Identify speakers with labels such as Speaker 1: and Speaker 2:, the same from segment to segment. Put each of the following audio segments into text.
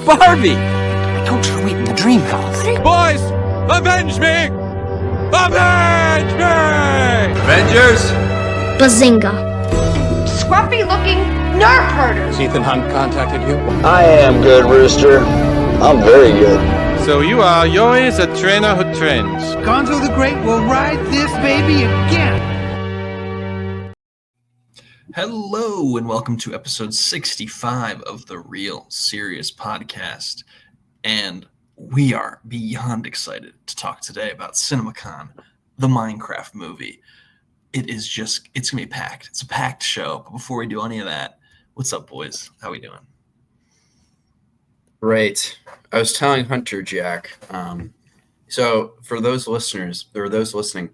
Speaker 1: Barbie! I told you to wait in the dream house.
Speaker 2: Boys, avenge me! Avenge me! Avengers!
Speaker 3: Bazinga.
Speaker 4: Scruffy-looking nerve herders.
Speaker 1: Ethan Hunt contacted you?
Speaker 5: I am good, Rooster. I'm very good.
Speaker 2: So you are Yoi's a trainer who trains.
Speaker 6: Gonzo the Great will ride this baby again.
Speaker 7: Hello and welcome to episode 65 of the Real Serious Podcast. And we are beyond excited to talk today about CinemaCon, the Minecraft movie. It's going to be packed. It's a packed show. But before we do any of that, what's up, boys? How we doing?
Speaker 8: Right. I was telling Hunter, Jack. So for those listeners or those listening,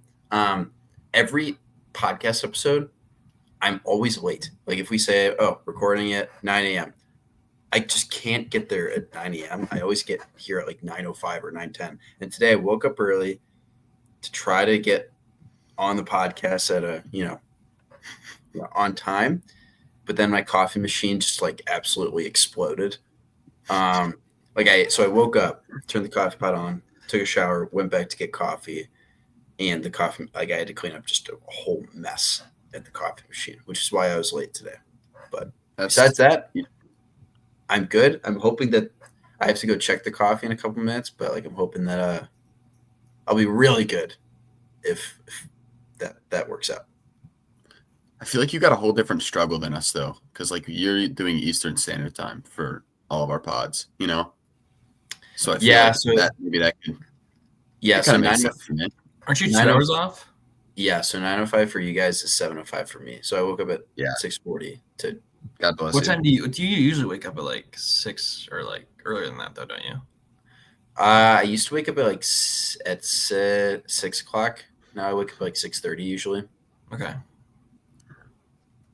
Speaker 8: every podcast episode, I'm always late. Like if we say, recording at 9 a.m., I just can't get there at 9 a.m. I always get here at like 9:05 or 9:10. And today I woke up early to try to get on the podcast at on time. But then my coffee machine just like absolutely exploded. So I woke up, turned the coffee pot on, took a shower, went back to get coffee, and the coffee, I had to clean up just a whole mess at the coffee machine, which is why I was late today. But besides that, I'm good. I'm hoping that I have to go check the coffee in a couple minutes, but I'm hoping that I'll be really good if that works out.
Speaker 9: I feel like you got a whole different struggle than us though, because you're doing Eastern Standard Time for all of our pods, So I feel that maybe that could
Speaker 8: so
Speaker 9: make sense for me.
Speaker 7: Aren't you 2 hours off?
Speaker 8: Yeah, so 9:05 for you guys is 7:05 for me. So I woke up at 6:40 to.
Speaker 9: God bless
Speaker 7: What
Speaker 9: you.
Speaker 7: time do you usually wake up at 6 or earlier than that though, don't you?
Speaker 8: I used to wake up at 6 o'clock. Now I wake up at 6:30 usually.
Speaker 7: Okay.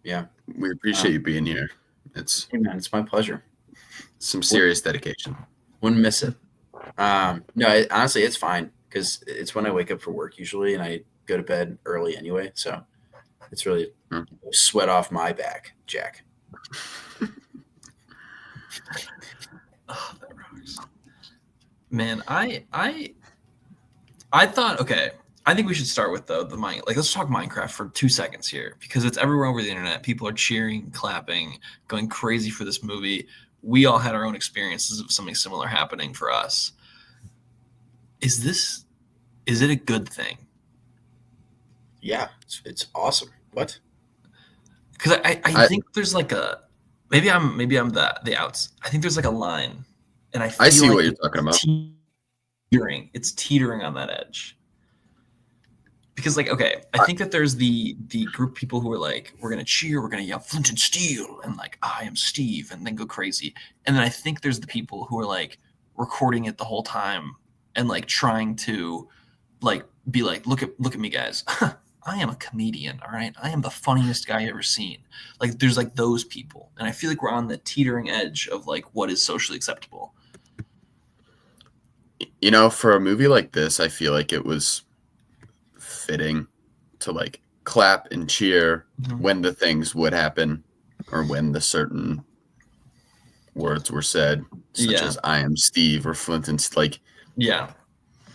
Speaker 8: Yeah.
Speaker 9: We appreciate you being here.
Speaker 8: Hey man, it's my pleasure.
Speaker 9: Some serious dedication.
Speaker 8: Wouldn't miss it. Honestly, it's fine because it's when I wake up for work usually, and I go to bed early anyway. So it's really sweat off my back, Jack.
Speaker 7: Oh, that rocks. Man, I thought, okay, I think we should start with the mind. Let's talk Minecraft for 2 seconds here because it's everywhere over the internet. People are cheering, clapping, going crazy for this movie. We all had our own experiences of something similar happening for us. Is it a good thing?
Speaker 8: Yeah, it's awesome. What?
Speaker 7: Because I think there's maybe I'm the outs. I think there's a line, and I
Speaker 9: see what you're talking about.
Speaker 7: It's teetering on that edge. Because I think that there's the group of people who are we're gonna cheer, we're gonna yell Flint and Steel, and I am Steve, and then go crazy. And then I think there's the people who are recording it the whole time and trying to be look at me guys. I am a comedian, all right? I am the funniest guy I've ever seen. There's those people. And I feel we're on the teetering edge of what is socially acceptable.
Speaker 9: For a movie like this, I feel like it was fitting to clap and cheer when the things would happen or when the certain words were said, such as I am Steve or Flint and
Speaker 7: yeah.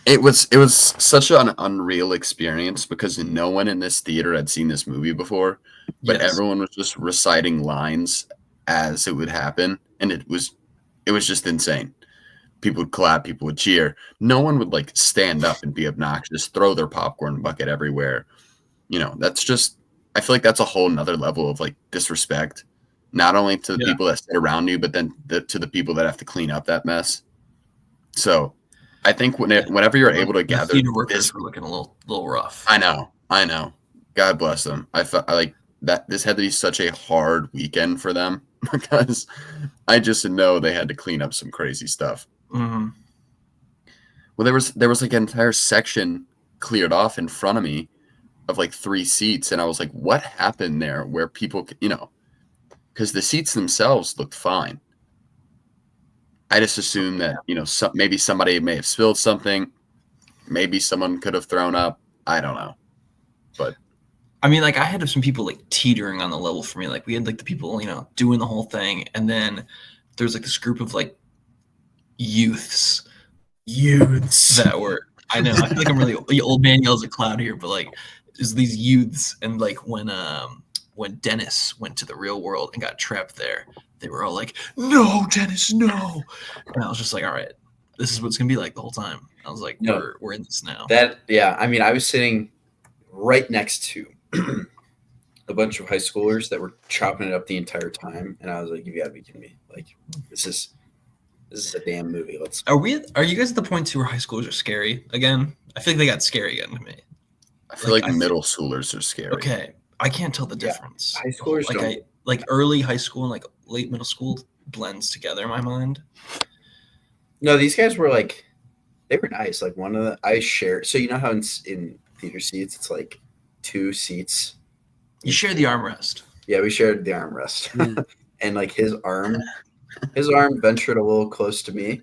Speaker 9: It was such an unreal experience because no one in this theater had seen this movie before, but everyone was just reciting lines as it would happen, and it was just insane. People would clap, people would cheer. No one would stand up and be obnoxious, throw their popcorn bucket everywhere. That's just, I feel that's a whole nother level of disrespect, not only to the people that sit around you, but then to the people that have to clean up that mess. So I think whenever you're able to gather,
Speaker 7: theater workers were looking a little rough.
Speaker 9: I know. God bless them. I felt that this had to be such a hard weekend for them because I just know they had to clean up some crazy stuff.
Speaker 7: Mm-hmm.
Speaker 9: Well, there was an entire section cleared off in front of me of 3 seats, and I was what happened there? Where people, because the seats themselves looked fine. I just assumed that, maybe somebody may have spilled something. Maybe someone could have thrown up. I don't know. But
Speaker 7: I mean, I had some people teetering on the level for me. We had the people, doing the whole thing. And then there's this group of youths
Speaker 8: Youths.
Speaker 7: that were. I know. I feel like I'm really old man yells at cloud here, but like, there's these youths, and like when Dennis went to the real world and got trapped there, they were all like, "No, Dennis, no!" And I was just like, "All right, this is what it's gonna be like the whole time." I was like,
Speaker 8: No.
Speaker 7: "We're in this now."
Speaker 8: I mean, I was sitting right next to a bunch of high schoolers that were chopping it up the entire time, and I was like, "You gotta be kidding me! Like, this is a damn movie."
Speaker 7: Are you guys at the point too where high schoolers are scary again? I feel like they got scary again to me.
Speaker 9: I feel like middle schoolers are scary.
Speaker 7: Okay, I can't tell the
Speaker 8: Yeah,
Speaker 7: difference.
Speaker 8: high schoolers
Speaker 7: like early high school and like late middle school blends together in my mind.
Speaker 8: No, these guys were like, they were nice. Like I shared. So you know how in theater seats it's like 2 seats.
Speaker 7: You share the armrest.
Speaker 8: Yeah, we shared the armrest, and like his arm ventured a little close to me,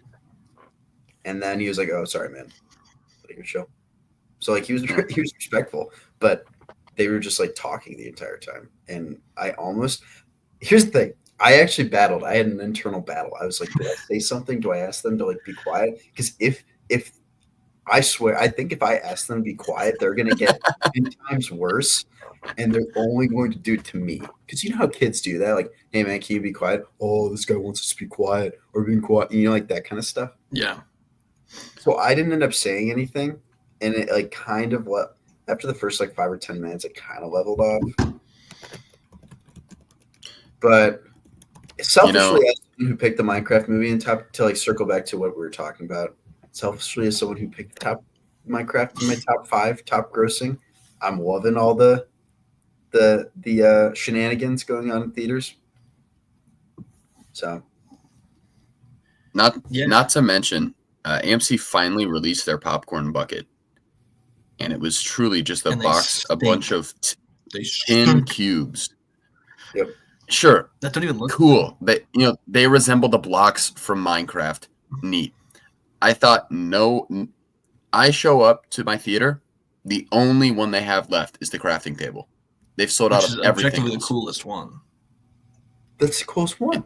Speaker 8: and then he was like, "Oh, sorry, man, like your show." So like he was respectful, but they were just like talking the entire time, and here's the thing. I actually battled. I had an internal battle. I was like, do I say something? Do I ask them to like be quiet? Because if I swear, I think if I ask them to be quiet, they're gonna get 10 times worse, and they're only going to do it to me. Because you know how kids do that, like, "Hey man, can you be quiet?" "Oh, this guy wants us to be quiet," or being quiet, like that kind of stuff.
Speaker 7: Yeah.
Speaker 8: So I didn't end up saying anything, and it like kind of after the first like 5 or 10 minutes, it kind of leveled off. But selfishly, as someone who picked the Minecraft movie and to like circle back to what we were talking about, selfishly as someone who picked the top Minecraft in my top 5 top grossing, I'm loving all the shenanigans going on in theaters. So,
Speaker 9: not to mention, AMC finally released their popcorn bucket, and it was truly just a bunch of tin cubes.
Speaker 8: Yep.
Speaker 9: Sure.
Speaker 7: That don't even look
Speaker 9: cool. They resemble the blocks from Minecraft. Neat. I thought, I show up to my theater. The only one they have left is the crafting table. They've sold out of everything.
Speaker 7: Objectively the coolest one.
Speaker 8: That's the coolest one.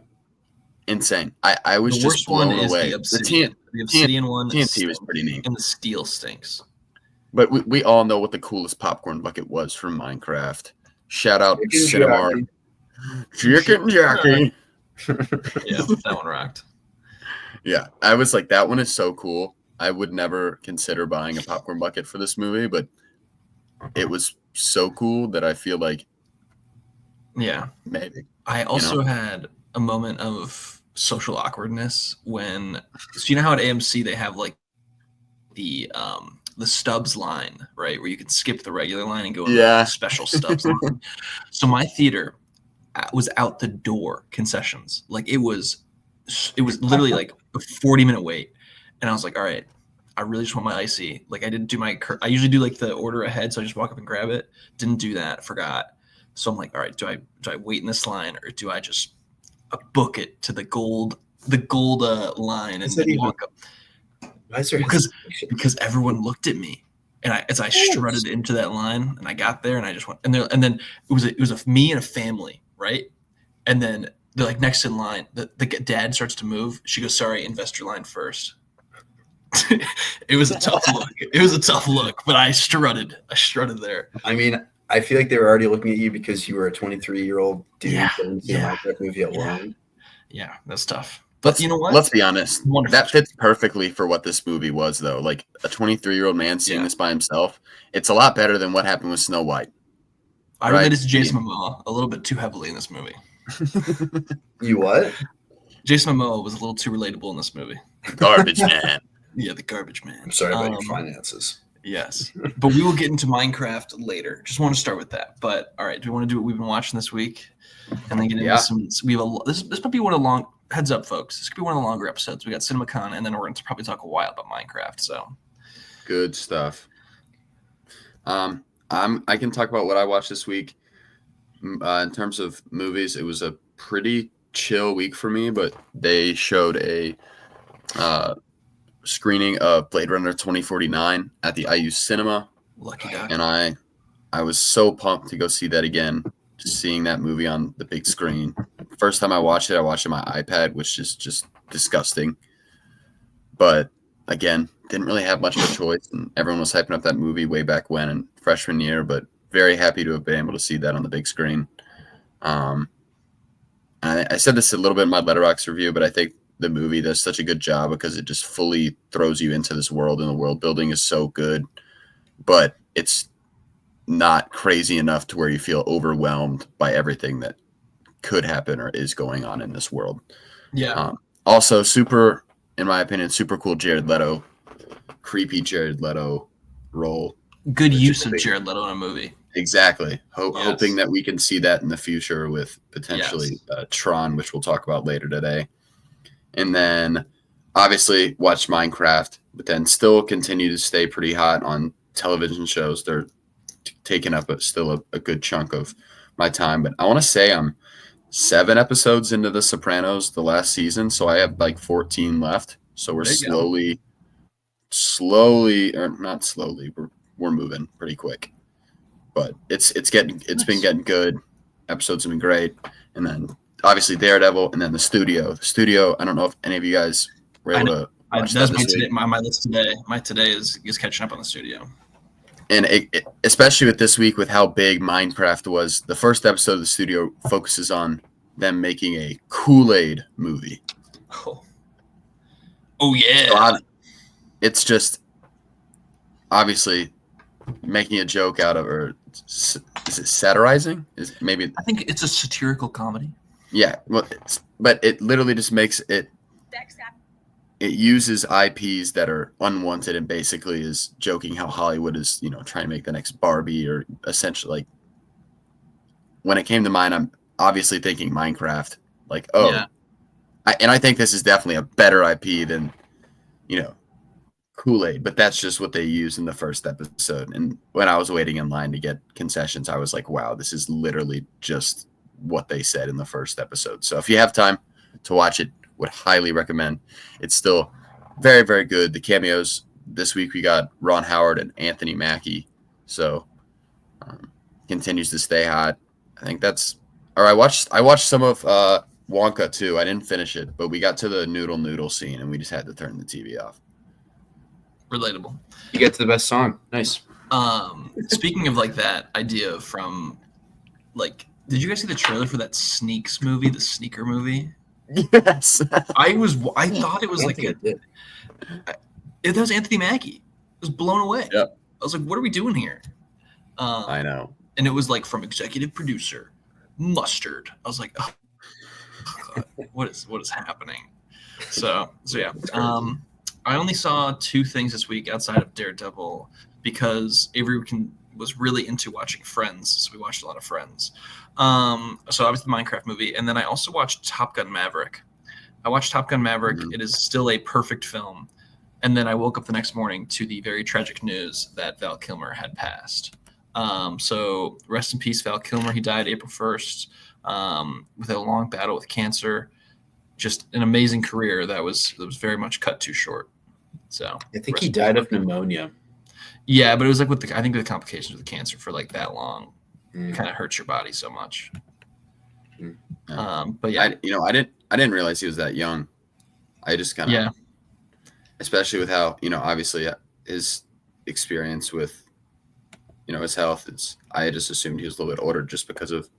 Speaker 9: Insane. I was just blown away.
Speaker 7: The obsidian one.
Speaker 9: TNT was pretty neat.
Speaker 7: And the steel stinks.
Speaker 9: But we all know what the coolest popcorn bucket was from Minecraft. Shout out Cinemark. Chicken Jackie.
Speaker 7: Yeah, that one rocked.
Speaker 9: Yeah, I was like, that one is so cool. I would never consider buying a popcorn bucket for this movie, but it was so cool that I feel like,
Speaker 7: yeah,
Speaker 9: maybe.
Speaker 7: I also had a moment of social awkwardness when, so you know how at AMC they have like the Stubbs line, right, where you can skip the regular line and go in the special Stubbs line. So my theater was out the door concessions. Like it was literally like a 40-minute wait, and I was like, all right, I really just want my icy. Like I didn't do I usually do like the order ahead, so I just walk up and grab it. Didn't do that, forgot. So I'm like, all right, do I wait in this line, or do I just book it to the gold line and then walk up? Because everyone looked at me, and as I strutted into that line, and I got there, and I just went, and then it was me and a family, right? And then they're like next in line. The dad starts to move. She goes, "Sorry, investor line first." It was a tough look. It was a tough look, but I strutted there.
Speaker 8: I mean, I feel like they were already looking at you because you were a 23-year-old dude in a Minecraft movie alone.
Speaker 7: Yeah, that's tough. But you know what?
Speaker 9: Let's be honest. That fits perfectly for what this movie was, though. Like a 23-year-old man seeing this by himself. It's a lot better than what happened with Snow White.
Speaker 7: I related to Jason Momoa a little bit too heavily in this movie.
Speaker 8: You what?
Speaker 7: Jason Momoa was a little too relatable in this movie.
Speaker 9: Garbage man.
Speaker 7: Yeah, the garbage man.
Speaker 8: I'm sorry about your finances.
Speaker 7: Yes, but we will get into Minecraft later. Just want to start with that. But all right, do we want to do what we've been watching this week, and then get into some? We have this might be one of the long heads up, folks. This could be one of the longer episodes. We got CinemaCon, and then we're going to probably talk a while about Minecraft. So
Speaker 9: good stuff. I can talk about what I watched this week. In terms of movies, it was a pretty chill week for me, but they showed a screening of Blade Runner 2049 at the IU Cinema.
Speaker 7: Lucky guy.
Speaker 9: And I was so pumped to go see that again, just seeing that movie on the big screen. First time I watched it on my iPad, which is just disgusting. but again, didn't really have much of a choice, and everyone was hyping up that movie way back when in freshman year. But very happy to have been able to see that on the big screen. I said this a little bit in my Letterboxd review, but I think the movie does such a good job because it just fully throws you into this world, and the world building is so good, but it's not crazy enough to where you feel overwhelmed by everything that could happen or is going on in this world.
Speaker 7: Yeah.
Speaker 9: Also, super, in my opinion, super cool Jared Leto, creepy Jared Leto role.
Speaker 7: Good use of Jared Leto in a movie.
Speaker 9: Exactly. Hoping that we can see that in the future with potentially Tron, which we'll talk about later today. And then obviously watch Minecraft, but then still continue to stay pretty hot on television shows. They're taking up still a good chunk of my time. But I want to say I'm 7 episodes into The Sopranos, the last season, so I have like 14 left. So we're slowly, or not slowly, we're moving pretty quick. But it's been getting good. Episodes have been great, and then obviously Daredevil, and then the studio. The studio. I don't know if any of you guys were able to watch that this week.
Speaker 7: My list today. My today is catching up on the studio.
Speaker 9: And especially with this week, with how big Minecraft was, the first episode of the studio focuses on them making a Kool-Aid movie.
Speaker 7: Oh yeah.
Speaker 9: So it's just obviously making a joke out of, or is it satirizing? I
Speaker 7: think it's a satirical comedy.
Speaker 9: Yeah, well, but it literally just makes it. It uses IPs that are unwanted and basically is joking how Hollywood is, trying to make the next Barbie, or essentially, like, when it came to mind, I'm obviously thinking Minecraft. Like, I think this is definitely a better IP than, Kool-Aid, but that's just what they use in the first episode. And when I was waiting in line to get concessions, I was like, wow, this is literally just what they said in the first episode. So if you have time to watch it, would highly recommend. It's still very, very good. The cameos this week, we got Ron Howard and Anthony Mackie. So continues to stay hot. I think that's, or I watched some of Wonka too. I didn't finish it, but we got to the noodle scene and we just had to turn the TV off.
Speaker 7: Relatable.
Speaker 8: You get to the best song. Nice.
Speaker 7: Speaking of like that idea from, like, did you guys see the trailer for that Sneaks movie, the Sneaker movie?
Speaker 9: Yes.
Speaker 7: I thought it was like that was Anthony Mackie. I was blown away.
Speaker 9: Yep.
Speaker 7: I was like, what are we doing here?
Speaker 9: I know.
Speaker 7: And it was like from executive producer Mustard. I was like, oh, God, what is happening? So yeah. I only saw 2 things this week outside of Daredevil because Avery was really into watching Friends, so we watched a lot of Friends. So obviously the Minecraft movie, and then I also watched Top Gun Maverick. I watched Top Gun Maverick. Mm-hmm. It is still a perfect film. And then I woke up the next morning to the very tragic news that Val Kilmer had passed. So rest in peace, Val Kilmer. He died April 1st with a long battle with cancer. Just an amazing career that was very much cut too short. So
Speaker 8: I think he died of pneumonia.
Speaker 7: Yeah, but it was like I think the complications with cancer for like that long kind of hurts your body so much. But yeah,
Speaker 9: I didn't realize he was that young. I just kind of especially with how obviously his experience with his health is. I just assumed he was a little bit older just because of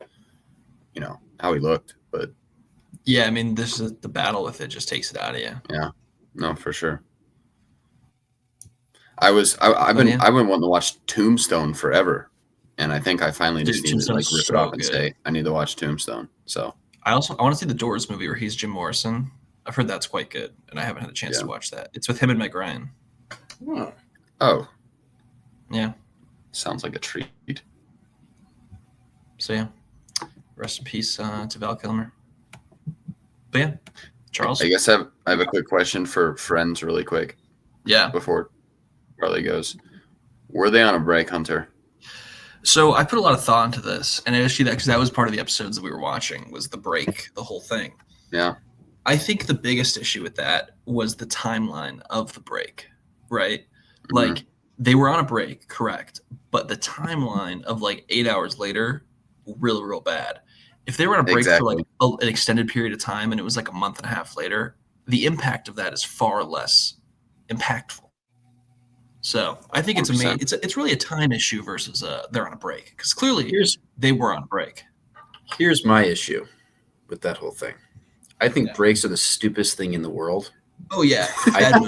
Speaker 9: how he looked. But
Speaker 7: yeah, I mean, this is the battle with it just takes it out of you.
Speaker 9: Yeah, no, for sure. I've been wanting to watch Tombstone forever, and I think I finally just need to like rip it off and say I need to watch Tombstone. So
Speaker 7: I want to see the Doors movie where he's Jim Morrison. I've heard that's quite good, and I haven't had a chance to watch that. It's with him and Meg Ryan.
Speaker 9: Oh,
Speaker 7: yeah,
Speaker 9: sounds like a treat.
Speaker 7: So yeah, rest in peace to Val Kilmer. But yeah, Charles.
Speaker 9: I guess I have a quick question for Friends, really quick.
Speaker 7: Yeah.
Speaker 9: Before Charlie goes, were they on a break, Hunter?
Speaker 7: So I put a lot of thought into this, and actually because that was part of the episodes that we were watching was the break, the whole thing.
Speaker 9: Yeah.
Speaker 7: I think the biggest issue with that was the timeline of the break, right? Mm-hmm. Like they were on a break, correct, but the timeline of like 8 hours later, real bad. If they were on a break for like an extended period of time and it was like a month and a half later, the impact of that is far less impactful. So I think it's
Speaker 9: 100%.
Speaker 7: it's really a time issue versus they're on a break, because clearly they were on a break.
Speaker 8: Here's my issue with that whole thing. I think breaks are the stupidest thing in the world.
Speaker 7: Oh yeah, bad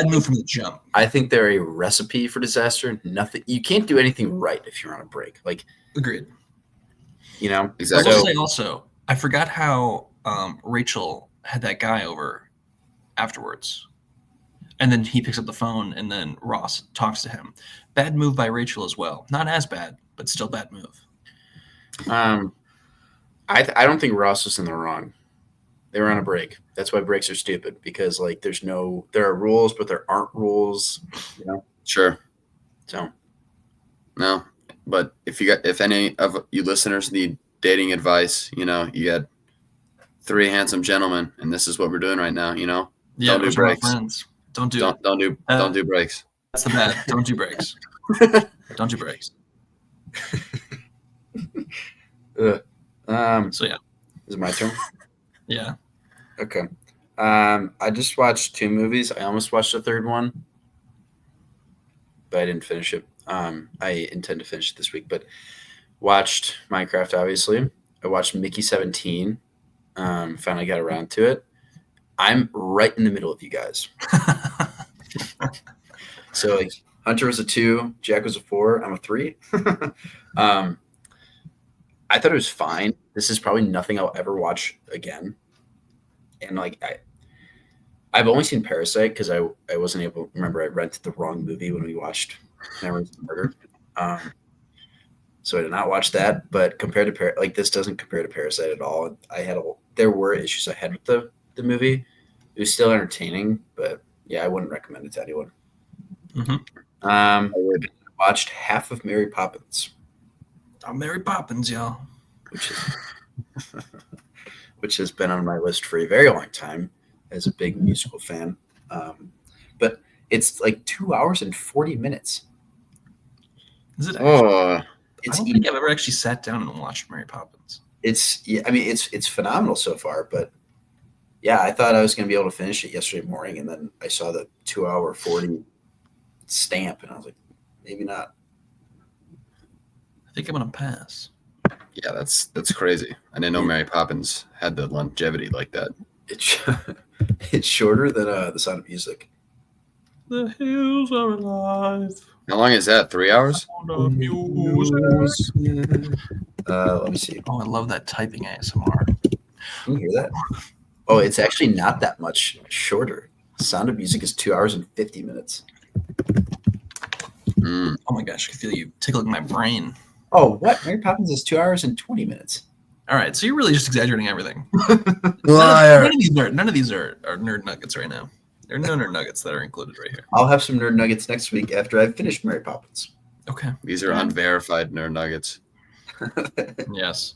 Speaker 7: move from the jump.
Speaker 8: I think they're a recipe for disaster. Nothing. You can't do anything right if you're on a break. Like,
Speaker 7: agreed.
Speaker 8: You know,
Speaker 9: exactly.
Speaker 7: I will say also, I forgot how Rachel had that guy over afterwards, and then he picks up the phone, and then Ross talks to him. Bad move by Rachel as well. Not as bad, but still bad move.
Speaker 8: I don't think Ross was in the wrong. They were on a break. That's why breaks are stupid, because like there are rules, but there aren't rules. You know.
Speaker 9: Sure.
Speaker 8: So.
Speaker 9: No, but if any of you listeners need dating advice, you know, you got 3 handsome gentlemen, and this is what we're doing right now. You know,
Speaker 7: Yeah,
Speaker 9: don't do breaks.
Speaker 7: Friends. Don't do
Speaker 9: breaks.
Speaker 7: That's the bad. Don't do breaks. Don't do breaks. So yeah,
Speaker 8: is it my turn?
Speaker 7: Yeah.
Speaker 8: Okay. I just watched 2 movies. I almost watched a third one, but I didn't finish it. I intend to finish it this week, but watched Minecraft, obviously. I watched Mickey 17. Finally got around to it. I'm right in the middle of you guys. So like, Hunter was a 2, Jack was a 4, I'm a 3. I thought it was fine. This is probably nothing I'll ever watch again. And like I've only seen Parasite because I wasn't able. Remember, I rented the wrong movie when we watched Memories of Murder. So I did not watch that. But compared to this doesn't compare to Parasite at all. There were issues I had with the movie. It was still entertaining, but yeah, I wouldn't recommend it to anyone.
Speaker 7: Mm-hmm.
Speaker 8: I watched half of Mary Poppins.
Speaker 7: Oh, Mary Poppins, y'all.
Speaker 8: Which has been on my list for a very long time as a big musical fan. But it's like 2 hours and 40 minutes.
Speaker 7: Is it?
Speaker 9: Oh,
Speaker 7: I don't think I've ever actually sat down and watched Mary Poppins.
Speaker 8: It's phenomenal so far, but yeah, I thought I was going to be able to finish it yesterday morning, and then I saw the 2 hour 40 stamp, and I was like, maybe not.
Speaker 7: I think I'm going to pass.
Speaker 9: Yeah, that's crazy. I didn't know Mary Poppins had the longevity like that.
Speaker 8: It's shorter than The Sound of Music.
Speaker 7: The hills are alive.
Speaker 9: How long is that? 3 hours?
Speaker 8: Let me see.
Speaker 7: Oh, I love that typing ASMR.
Speaker 8: Can you hear that? Oh, it's actually not that much shorter. Sound of Music is 2 hours and 50 minutes.
Speaker 7: Oh my gosh, I can feel you tickling my brain.
Speaker 8: Oh, what? Mary Poppins is 2 hours and 20 minutes.
Speaker 7: All right, so you're really just exaggerating everything.
Speaker 9: Liar.
Speaker 7: None of these are nerd nuggets right now. There are no nerd nuggets that are included right here.
Speaker 8: I'll have some nerd nuggets next week after I've finished Mary Poppins.
Speaker 7: Okay.
Speaker 9: These are unverified nerd nuggets.
Speaker 7: Yes.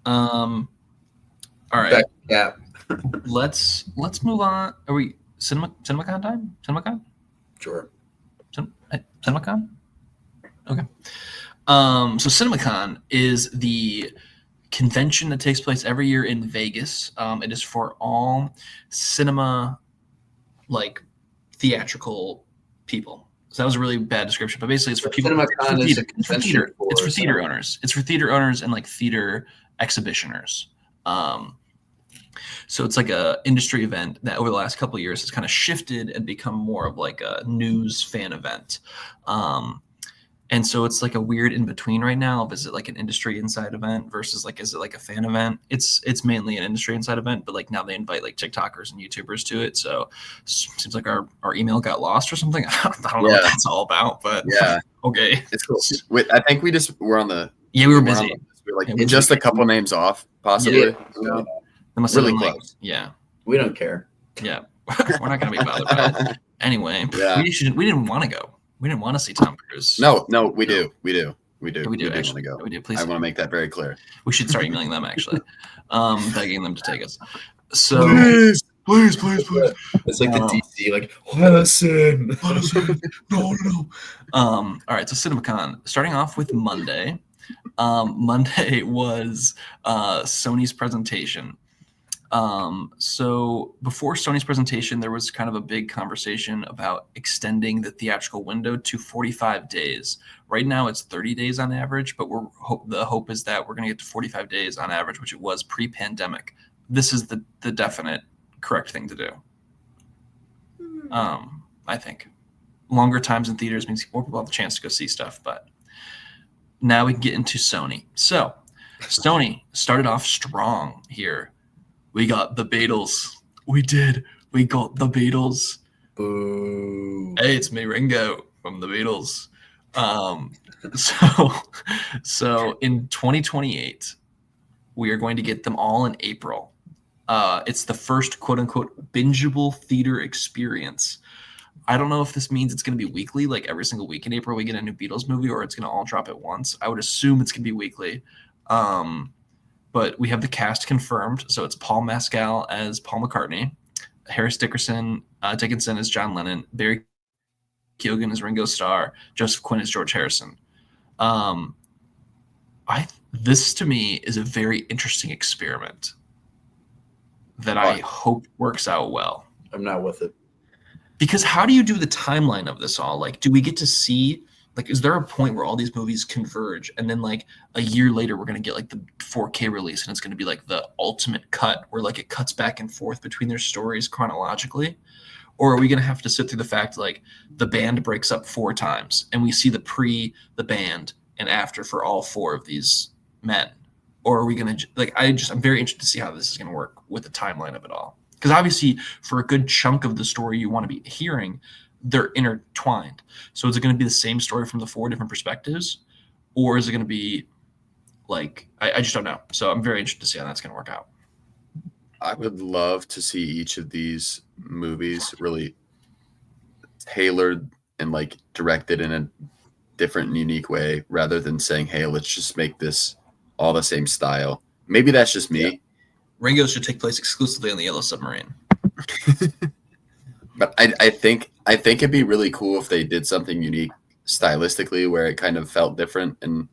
Speaker 7: All right.
Speaker 8: Back, yeah.
Speaker 7: Let's move on. Are we CinemaCon time? CinemaCon?
Speaker 8: Sure.
Speaker 7: CinemaCon? Okay. So CinemaCon is the convention that takes place every year in Vegas. It is for all cinema, like theatrical people. So that was a really bad description, but basically it's for people.
Speaker 8: CinemaCon is a convention
Speaker 7: it's for theater owners. It's for theater owners and like theater exhibitioners. So it's like a industry event that over the last couple of years has kind of shifted and become more of like a news fan event. And so it's like a weird in between right now. Is it like an industry inside event versus like, is it like a fan event? It's mainly an industry inside event, but like now they invite like TikTokers and YouTubers to it. So it seems like our email got lost or something. I don't know what that's all about, but
Speaker 9: yeah.
Speaker 7: Okay.
Speaker 9: It's cool. I think we're on the.
Speaker 7: Yeah, we were busy.
Speaker 9: We're like just a couple names off, possibly.
Speaker 8: Yeah. So,
Speaker 7: they must
Speaker 9: really
Speaker 7: have been
Speaker 9: close.
Speaker 7: Like, yeah.
Speaker 8: We don't care.
Speaker 7: Yeah. We're not going to be bothered by it. Anyway,
Speaker 9: yeah.
Speaker 7: we didn't want to go. We didn't want to see Tom Cruise.
Speaker 9: No, we do. We do
Speaker 7: actually
Speaker 9: go.
Speaker 7: We do. Please.
Speaker 9: I want to make that very clear.
Speaker 7: We should start emailing them actually, begging them to take us. So
Speaker 9: please.
Speaker 8: It's like the DC, like listen.
Speaker 7: No. All right. So CinemaCon, starting off with Monday. Monday was Sony's presentation. So before Sony's presentation, there was kind of a big conversation about extending the theatrical window to 45 days. Right now, it's 30 days on average, but the hope is that we're going to get to 45 days on average, which it was pre-pandemic. This is the definite correct thing to do. I think longer times in theaters means more people have the chance to go see stuff. But now we can get into Sony. So Sony started off strong here. We got the Beatles. We did. We got the Beatles.
Speaker 8: Boo.
Speaker 7: Hey, it's me, Ringo, from the Beatles. So in 2028, we are going to get them all in April. It's the first quote-unquote bingeable theater experience. I don't know if this means it's going to be weekly, like every single week in April we get a new Beatles movie, or it's going to all drop at once. I would assume it's going to be weekly. But we have the cast confirmed. So it's Paul Mescal as Paul McCartney, Harris Dickinson as John Lennon, Barry Keoghan as Ringo Starr, Joseph Quinn as George Harrison. This to me is a very interesting experiment that I hope works out well.
Speaker 8: I'm not with it.
Speaker 7: Because how do you do the timeline of this all? Like, do we get to see, like, is there a point where all these movies converge and then like a year later we're going to get like the 4K release and it's going to be like the ultimate cut where like it cuts back and forth between their stories chronologically? Or are we going to have to sit through the fact like the band breaks up 4 times and we see the pre, the band, and after for all 4 of these men? Or are we going to, like, I'm very interested to see how this is going to work with the timeline of it all. Because obviously for a good chunk of the story you want to be hearing, they're intertwined. So is it going to be the same story from the 4 different perspectives? Or is it going to be like, I just don't know. So I'm very interested to see how that's going to work out.
Speaker 9: I would love to see each of these movies really tailored and like directed in a different and unique way rather than saying, hey, let's just make this all the same style. Maybe that's just me.
Speaker 7: Yeah. Ringo should take place exclusively on the Yellow Submarine.
Speaker 9: But I think it'd be really cool if they did something unique stylistically where it kind of felt different and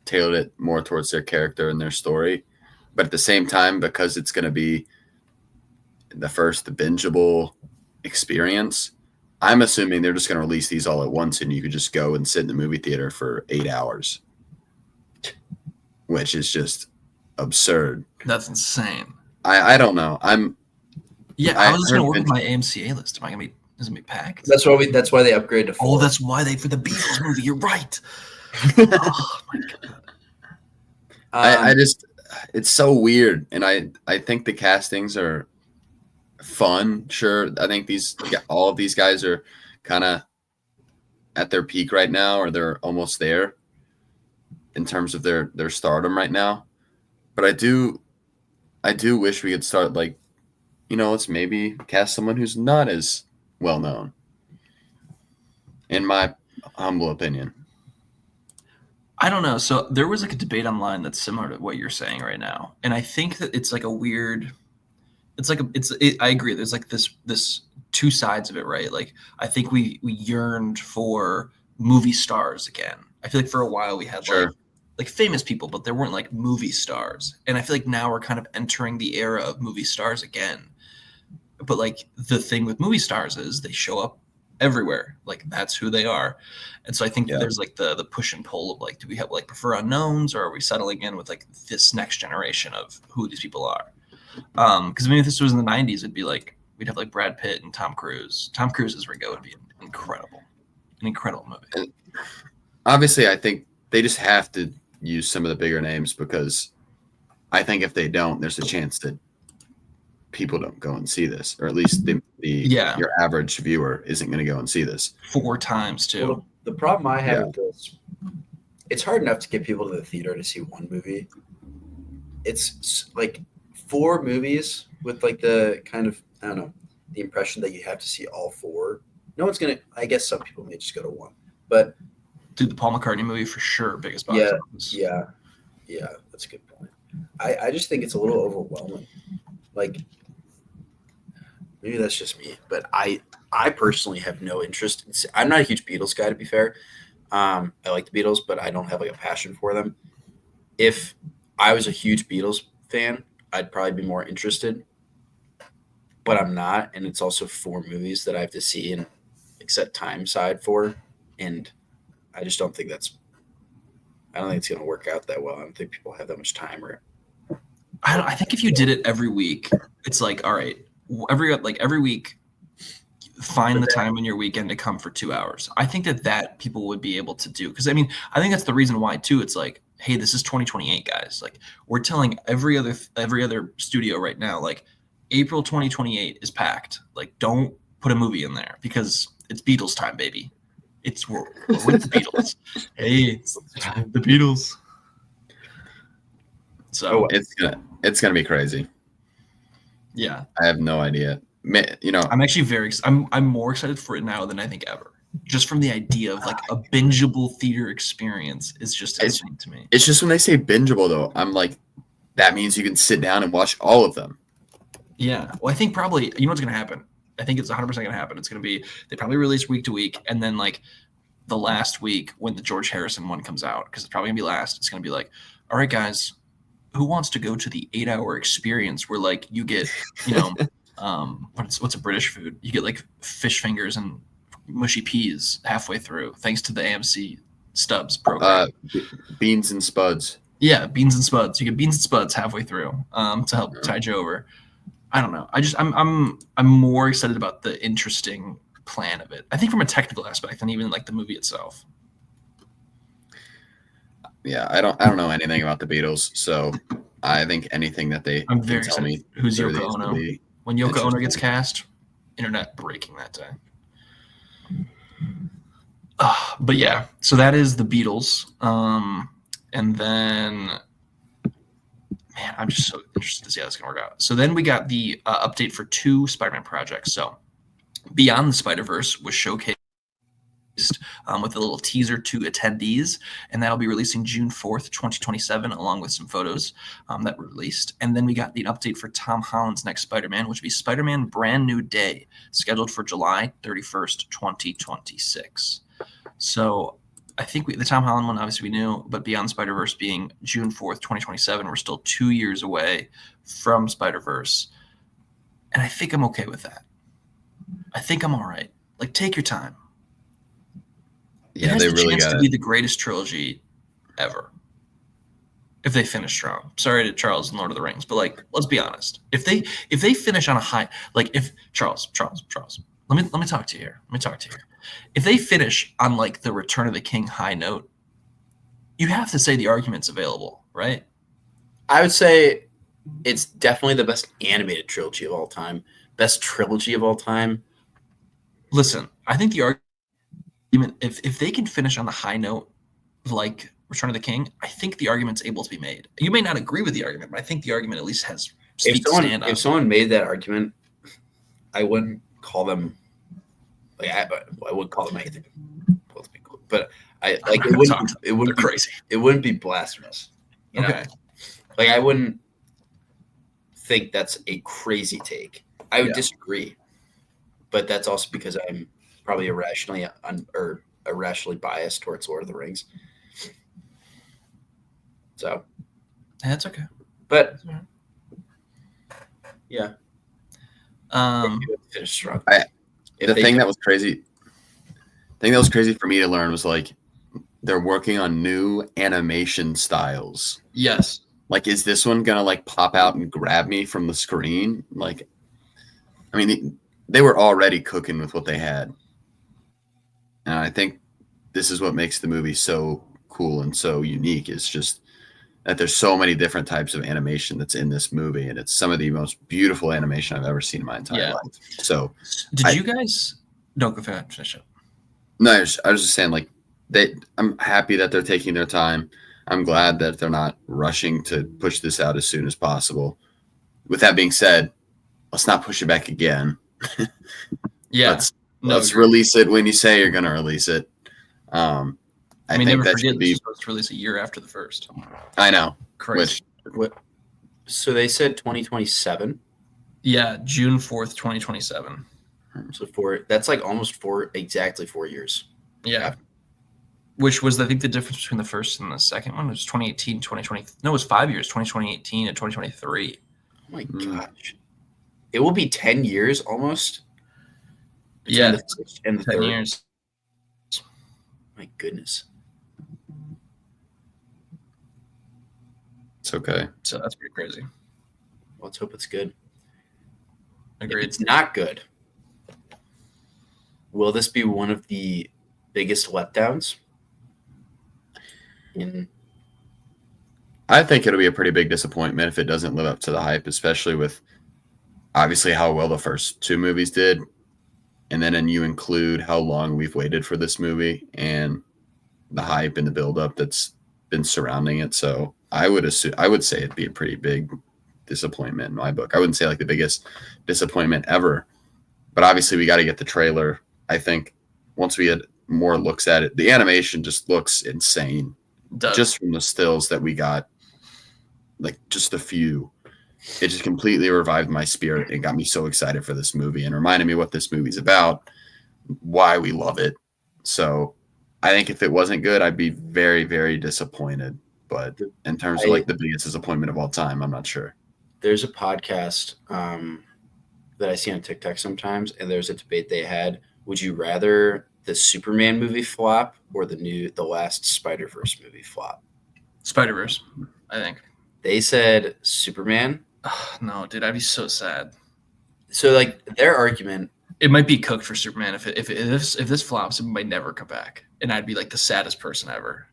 Speaker 9: tailored it more towards their character and their story. But at the same time, because it's going to be the bingeable experience, I'm assuming they're just going to release these all at once and you could just go and sit in the movie theater for 8 hours, which is just absurd.
Speaker 7: That's insane.
Speaker 9: I don't know.
Speaker 7: I was just going to work with my AMC list. Is it going to be packed?
Speaker 8: That's why they upgrade to 4.
Speaker 7: Oh, that's why for the Beatles movie. You're right. Oh my god.
Speaker 9: It's so weird, and I think the castings are fun. Sure, I think all of these guys are kind of at their peak right now, or they're almost there in terms of their stardom right now. But I do wish we could start like, let's maybe cast someone who's not as well known. In my humble opinion.
Speaker 7: I don't know. So there was like a debate online that's similar to what you're saying right now. And I think that it's like a weird, I agree. There's like this 2 sides of it, right? Like I think we yearned for movie stars again. I feel like for a while we had like famous people, but there weren't like movie stars. And I feel like now we're kind of entering the era of movie stars again. But like the thing with movie stars is they show up everywhere. Like that's who they are. And so I think there's like the push and pull of like, do we have like prefer unknowns, or are we settling in with like this next generation of who these people are? Because if this was in the 90s, it'd be like we'd have like Brad Pitt and Tom Cruise. Tom Cruise as Ringo would be an incredible movie.
Speaker 9: And obviously, I think they just have to use some of the bigger names, because I think if they don't, there's a chance that people don't go and see this, or at least your average viewer isn't going to go and see this
Speaker 7: 4 times too.
Speaker 8: Well, the problem I have with this, it's hard enough to get people to the theater to see one movie. It's like 4 movies with like the kind of, I don't know, the impression that you have to see all 4. No one's going to, I guess some people may just go to 1, but
Speaker 7: dude, the Paul McCartney movie for sure, biggest box office.
Speaker 8: Yeah, that's a good point. I just think it's a little overwhelming. Like, maybe that's just me, but I personally have no interest. I'm not a huge Beatles guy, to be fair. I like the Beatles, but I don't have like a passion for them. If I was a huge Beatles fan, I'd probably be more interested. but I'm not, and it's also 4 movies that I have to see and set time aside for, and I just don't think it's going to work out that well. I don't think people have that much time. Or
Speaker 7: I think if you did it every week, it's like, all right, every week, find the time in your weekend to come for 2 hours. I think that people would be able to do, because I mean, I think that's the reason why too. It's like, hey, this is 2028, guys. Like, we're telling every other studio right now, like, April 2028 is packed. Like, don't put a movie in there because it's Beatles time, baby. We're with the Beatles. Hey, it's the Beatles. So
Speaker 9: it's gonna be crazy.
Speaker 7: Yeah,
Speaker 9: I have no idea.
Speaker 7: I'm actually I'm more excited for it now than I think ever. Just from the idea of like a bingeable theater experience is just insane to me.
Speaker 9: It's just when they say bingeable though, I'm like, that means you can sit down and watch all of them.
Speaker 7: Yeah. Well, I think probably, you know what's going to happen? I think it's 100% going to happen. It's going to be, they probably release week to week, and then like the last week when the George Harrison one comes out, because it's probably going to be last, it's going to be like, all right, guys, who wants to go to the 8-hour experience where like you get, what's a British food? You get like fish fingers and mushy peas halfway through, thanks to the AMC Stubs program.
Speaker 9: Beans and spuds.
Speaker 7: Yeah, beans and spuds. You get beans and spuds halfway through to help tide you over. I don't know. I'm more excited about the interesting plan of it. I think from a technical aspect than even like the movie itself.
Speaker 9: Yeah, I don't know anything about the Beatles, so I think anything that they
Speaker 7: I'm very
Speaker 9: tell me.
Speaker 7: excited. Who's Yoko Ono? When Yoko Ono gets cast, internet breaking that day. But yeah, so that is the Beatles. And then, man, I'm just so interested to see how this is going to work out. So then we got the update for 2 Spider-Man projects. So Beyond the Spider-Verse was showcased with a little teaser to attendees, and that'll be releasing June 4th, 2027, along with some photos that were released. And then we got the update for Tom Holland's next Spider-Man, which will be Spider-Man Brand New Day, scheduled for July 31st, 2026. So I think the Tom Holland one, obviously we knew, but Beyond Spider-Verse being June 4th, 2027, we're still 2 years away from Spider-Verse. And I think I'm okay with that. I think I'm all right. Like, take your time.
Speaker 9: Yeah,
Speaker 7: it has
Speaker 9: they
Speaker 7: the
Speaker 9: really
Speaker 7: chance
Speaker 9: got
Speaker 7: to
Speaker 9: it.
Speaker 7: be the greatest trilogy ever. If they finish strong. Sorry to Charles and Lord of the Rings, but like, let's be honest. If they finish on a high, like if Charles, let me talk to you here. If they finish on like the Return of the King high note, you have to say the argument's available, right?
Speaker 8: I would say it's definitely the best animated trilogy of all time, best trilogy of all time.
Speaker 7: Listen, I think the argument, if they can finish on the high note, like Return of the King, I think the argument's able to be made. You may not agree with the argument, but I think the argument at least has speak to stand on.
Speaker 8: If someone made that argument, I wouldn't call them like I wouldn't call them anything. But it wouldn't be
Speaker 7: crazy.
Speaker 8: It wouldn't be blasphemous. You know?
Speaker 7: Okay.
Speaker 8: Like I wouldn't think that's a crazy take. I would disagree, but that's also because I'm probably irrationally biased towards Lord of the Rings. So
Speaker 7: that's okay.
Speaker 8: But yeah,
Speaker 9: finish strong. The thing that was crazy for me to learn was like they're working on new animation styles.
Speaker 7: Yes.
Speaker 9: Like, is this one gonna like pop out and grab me from the screen? Like, I mean, they were already cooking with what they had, and I think this is what makes the movie so cool and so unique. Is just that there's so many different types of animation that's in this movie, and it's some of the most beautiful animation I've ever seen in my entire life. So,
Speaker 7: did you guys? No, go ahead. Finish up.
Speaker 9: No, I was just saying, like, I'm happy that they're taking their time. I'm glad that they're not rushing to push this out as soon as possible. With that being said, let's not push it back again.
Speaker 7: Yeah.
Speaker 9: Let's release it when you say you're going to release it. I think
Speaker 7: never
Speaker 9: that
Speaker 7: forget
Speaker 9: should be
Speaker 7: supposed to release a year after the first.
Speaker 9: I know.
Speaker 7: Crazy.
Speaker 8: So they said 2027.
Speaker 7: Yeah, June 4th, 2027.
Speaker 8: So that's like almost exactly 4 years.
Speaker 7: Yeah. Which was, I think, the difference between the first and the second one. It was 2018, 2020. No, it was 5 years, 2018 and 2023.
Speaker 8: Oh my gosh. it will be 10 years almost.
Speaker 7: Yeah,
Speaker 8: The first and the
Speaker 7: 10
Speaker 8: third.
Speaker 7: years.
Speaker 8: My goodness.
Speaker 9: It's okay.
Speaker 7: So that's pretty crazy.
Speaker 8: Let's hope it's good. If
Speaker 7: Agreed.
Speaker 8: it's not good, will this be one of the biggest letdowns?
Speaker 9: I think it'll be a pretty big disappointment if it doesn't live up to the hype, especially with obviously how well the first two movies did. And then you include how long we've waited for this movie and the hype and the buildup that's been surrounding it. So I would say it'd be a pretty big disappointment in my book. I wouldn't say like the biggest disappointment ever, but obviously we got to get the trailer. I think once we get more looks at it, the animation just looks insane. Just from the stills that we got, like just a few, it just completely revived my spirit and got me so excited for this movie and reminded me what this movie's about, why we love it. So I think if it wasn't good, I'd be very, very disappointed. But in terms of like the biggest disappointment of all time, I'm not sure.
Speaker 8: There's a podcast that I see on TikTok sometimes, and there's a debate they had. Would you rather the Superman movie flop or the last Spider-Verse movie flop?
Speaker 7: Spider-Verse, I think.
Speaker 8: They said Superman.
Speaker 7: Oh, no, dude, I'd be so sad.
Speaker 8: So like their argument,
Speaker 7: it might be cooked for Superman. If this flops, it might never come back, and I'd be like the saddest person ever.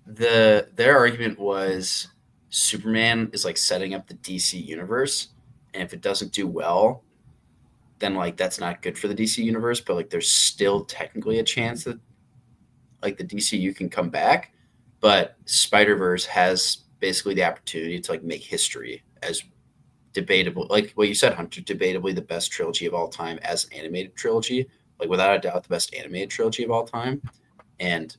Speaker 8: Their argument was Superman is like setting up the DC universe, and if it doesn't do well, then like that's not good for the DC universe. But like there's still technically a chance that like the DCU can come back, but Spider-Verse has basically the opportunity to like make history as debatable, like what you said, Hunter, debatably the best trilogy of all time as an animated trilogy, like without a doubt the best animated trilogy of all time. And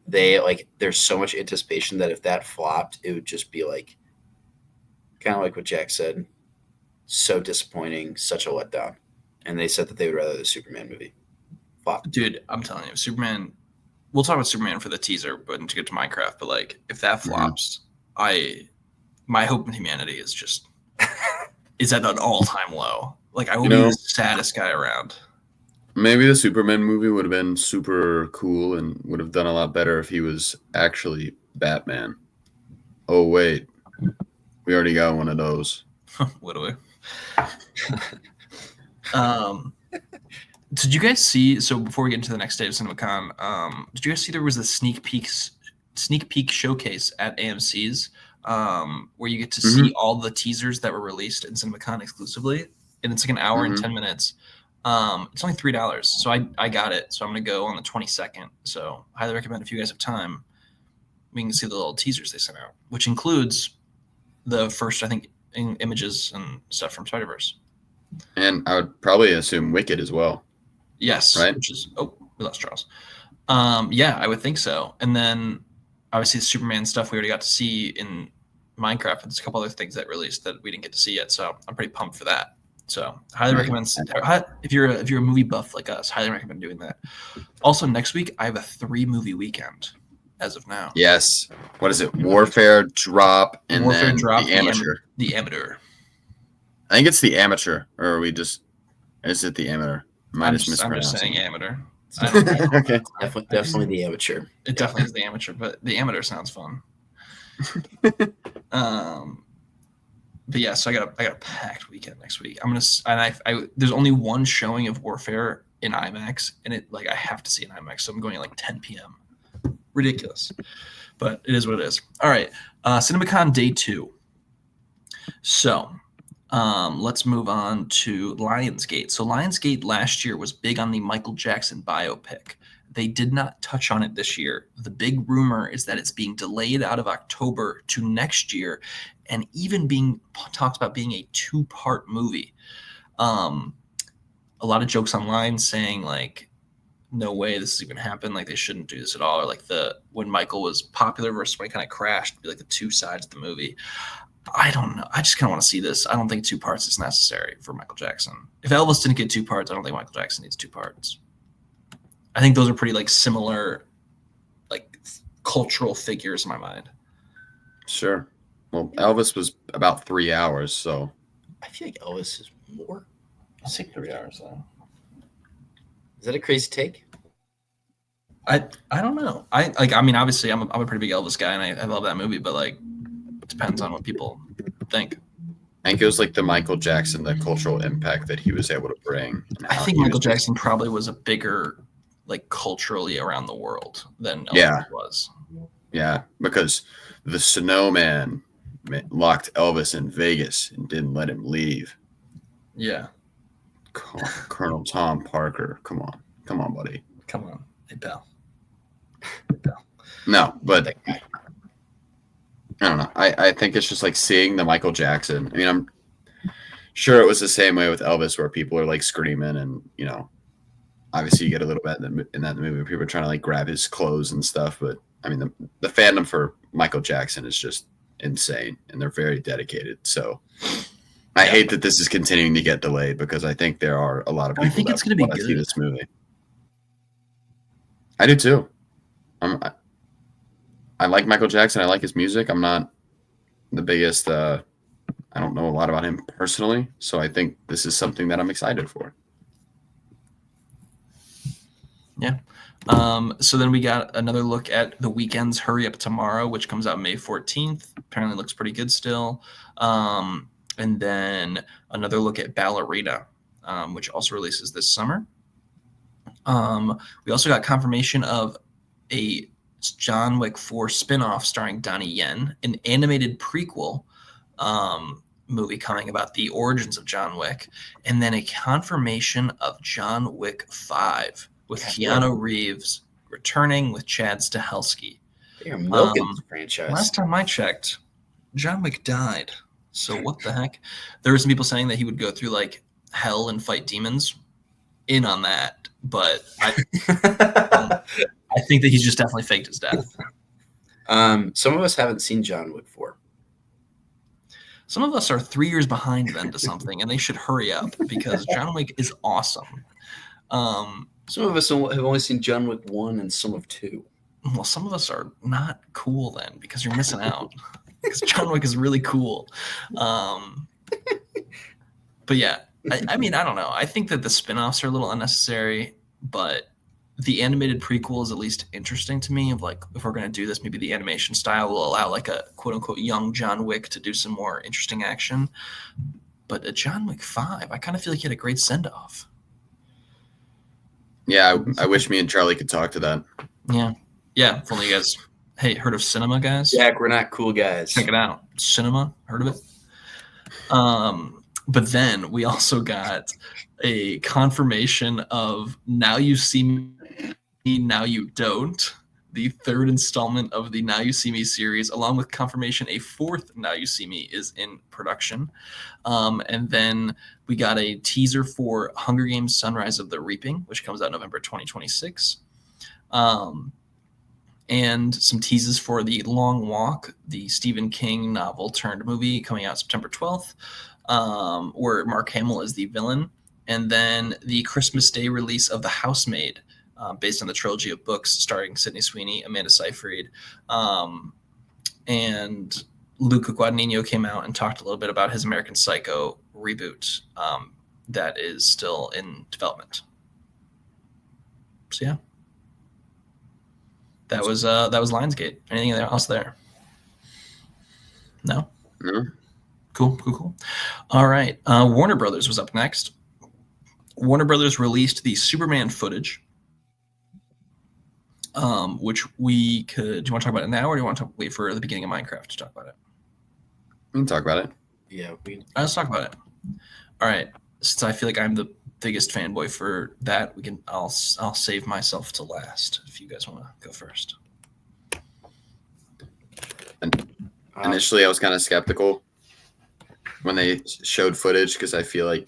Speaker 8: they like there's so much anticipation that if that flopped, it would just be like kind of like what Jack said, so disappointing, such a letdown. And they said that they would rather the Superman movie flop.
Speaker 7: Dude, I'm telling you, Superman, we'll talk about Superman for the teaser, but to get to Minecraft, but like if that flops, my hope in humanity is just is at an all-time low. Like I will be the saddest guy around.
Speaker 9: Maybe the Superman movie would have been super cool and would have done a lot better if he was actually Batman. Oh wait, we already got one of those.
Speaker 7: What do we? Did you guys see? So before we get into the next day of CinemaCon, did you guys see there was a sneak peek showcase at AMC's where you get to see all the teasers that were released in CinemaCon exclusively, and it's like an hour and 10 minutes. It's only $3, so I got it. So I'm gonna go on the 22nd. So highly recommend if you guys have time, we can see the little teasers they sent out, which includes the first, I think, images and stuff from Spider-Verse.
Speaker 9: And I would probably assume Wicked as well.
Speaker 7: Yes,
Speaker 9: right.
Speaker 7: Which is we lost Charles. Yeah, I would think so. And then obviously the Superman stuff we already got to see in Minecraft. There's a couple other things that released that we didn't get to see yet. So I'm pretty pumped for that. So highly recommend if you're a movie buff like us, highly recommend doing that. Also next week I have a 3-movie weekend as of now.
Speaker 9: Yes. What is it? Warfare, Drop, and
Speaker 7: Warfare,
Speaker 9: then
Speaker 7: Drop,
Speaker 9: the Amateur.
Speaker 7: The Amateur.
Speaker 9: I think it's the Amateur, or are we just? Is it the Amateur?
Speaker 7: I'm just saying Amateur.
Speaker 9: Okay.
Speaker 8: Definitely the Amateur.
Speaker 7: It definitely is the Amateur, but the Amateur sounds fun. But yeah, so I got a packed weekend next week. There's only one showing of Warfare in IMAX, and I have to see it in IMAX, so I'm going at like 10 p.m. Ridiculous, but it is what it is. All right, CinemaCon Day 2. So let's move on to Lionsgate. So Lionsgate last year was big on the Michael Jackson biopic. They did not touch on it this year. The big rumor is that it's being delayed out of October to next year, and even being talked about being a 2-part movie. A lot of jokes online saying like, no way this is even happen. Like they shouldn't do this at all. Or like when Michael was popular versus when he kind of crashed, it'd be like the two sides of the movie. I don't know. I just kind of want to see this. I don't think 2 parts is necessary for Michael Jackson. If Elvis didn't get 2 parts, I don't think Michael Jackson needs 2 parts. I think those are pretty like similar, like cultural figures in my mind.
Speaker 9: Sure. Well, Elvis was about 3 hours, so
Speaker 8: I feel like Elvis is more.
Speaker 7: I'll take 3 hours though.
Speaker 8: Is that a crazy take?
Speaker 7: I don't know. I mean, obviously, I'm a pretty big Elvis guy, and I love that movie, but like, it depends on what people think.
Speaker 9: I think it was like the Michael Jackson, the cultural impact that he was able to bring.
Speaker 7: I think Michael Jackson probably was a bigger, like, culturally around the world than Elvis was.
Speaker 9: Yeah, because the Snowman locked Elvis in Vegas and didn't let him leave.
Speaker 7: Yeah.
Speaker 9: Colonel Tom Parker. Come on, buddy.
Speaker 7: Come on, hey pal.
Speaker 9: No, but I don't know. I think it's just like seeing the Michael Jackson. I mean, I'm sure it was the same way with Elvis, where people are like screaming, and obviously you get a little bit in that movie. People are trying to like grab his clothes and stuff. But I mean, the fandom for Michael Jackson is just insane, and they're very dedicated. So I hate that this is continuing to get delayed, because I think there are a lot of people.
Speaker 7: I think it's going to be good.
Speaker 9: See this movie. I do too. I like Michael Jackson. I like his music. I'm not the biggest. I don't know a lot about him personally, so I think this is something that I'm excited for.
Speaker 7: Yeah. So then we got another look at The Weeknd's Hurry Up Tomorrow, which comes out May 14th. Apparently looks pretty good still. And then another look at Ballerina, which also releases this summer. We also got confirmation of a John Wick 4 spinoff starring Donnie Yen, an animated prequel movie coming about the origins of John Wick, and then a confirmation of John Wick 5 with Keanu Reeves returning with Chad Stahelski.
Speaker 8: They are milking the franchise.
Speaker 7: Last time I checked, John Wick died. So what the heck? There were some people saying that he would go through like hell and fight demons. In on that, but I think that he's just definitely faked his death.
Speaker 8: Some of us haven't seen John Wick 4.
Speaker 7: Some of us are 3 years behind then to something, and they should hurry up, because John Wick is awesome.
Speaker 8: Some of us have only seen John Wick 1 and some of 2.
Speaker 7: Well, some of us are not cool then, because you're missing out. Because John Wick is really cool. But yeah. I mean, I don't know. I think that the spinoffs are a little unnecessary, but the animated prequel is at least interesting to me. Of like, if we're going to do this, maybe the animation style will allow like a quote unquote young John Wick to do some more interesting action. But a John Wick 5, I kind of feel like he had a great send off.
Speaker 9: Yeah, I wish me and Charlie could talk to that.
Speaker 7: Yeah. If only you guys, heard of Cinema, guys?
Speaker 8: Jack, we're not cool guys.
Speaker 7: Check it out. Cinema, heard of it? But then we also got a confirmation of Now You See Me, Now You Don't, the third installment of the Now You See Me series, along with confirmation a fourth Now You See Me is in production. And then we got a teaser for Hunger Games Sunrise of the Reaping, which comes out November 2026. And some teases for The Long Walk, the Stephen King novel turned movie, coming out September 12th. Where Mark Hamill is the villain, and then the Christmas Day release of The Housemaid, based on the trilogy of books starring Sydney Sweeney, Amanda Seyfried, and Luca Guadagnino came out and talked a little bit about his American Psycho reboot that is still in development. So yeah, that was Lionsgate. Anything else there? No. Cool. All right. Warner Brothers was up next. Warner Brothers released the Superman footage, which we could. Do you want to talk about it now, or do you want to wait for the beginning of Minecraft to talk about it?
Speaker 9: We can talk about it.
Speaker 8: Yeah,
Speaker 7: let's talk about it. All right. Since I feel like I'm the biggest fanboy for that, I'll save myself to last. If you guys want to go first.
Speaker 9: Initially, I was kind of skeptical when they showed footage, because I feel like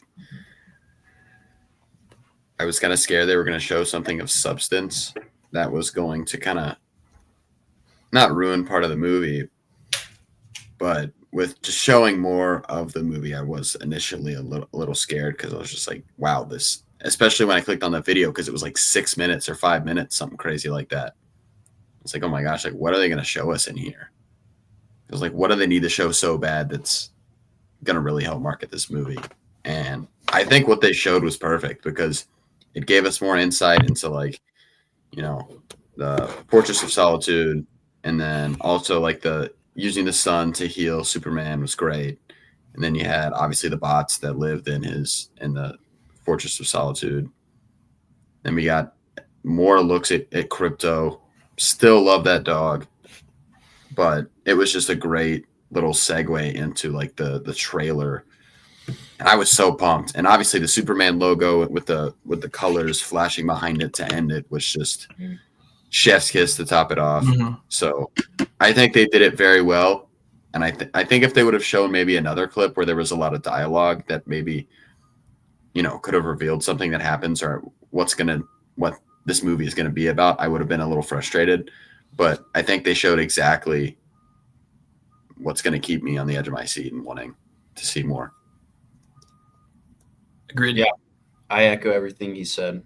Speaker 9: I was kind of scared they were going to show something of substance that was going to kind of not ruin part of the movie, but with just showing more of the movie, I was initially a little scared, because I was just like, wow, this, especially when I clicked on the video, because it was like 6 minutes or 5 minutes, something crazy like that. It's like, oh my gosh, like, what are they going to show us in here? It was like, what do they need to show so bad that's gonna really help market this movie. And I think what they showed was perfect because it gave us more insight into like, you know, the Fortress of Solitude, and then also like the using the sun to heal Superman was great. And then you had obviously the bots that lived in the Fortress of Solitude. Then we got more looks at Crypto. Still love that dog, but it was just a great little segue into like the trailer. And I was so pumped. And obviously the Superman logo with the colors flashing behind it to end it was just chef's kiss to top it off. So I think they did it very well. And I think if they would have shown maybe another clip where there was a lot of dialogue that maybe, could have revealed something that happens or what this movie is going to be about, I would have been a little frustrated. But I think they showed exactly what's going to keep me on the edge of my seat and wanting to see more.
Speaker 7: Agreed.
Speaker 8: Yeah, I echo everything he said,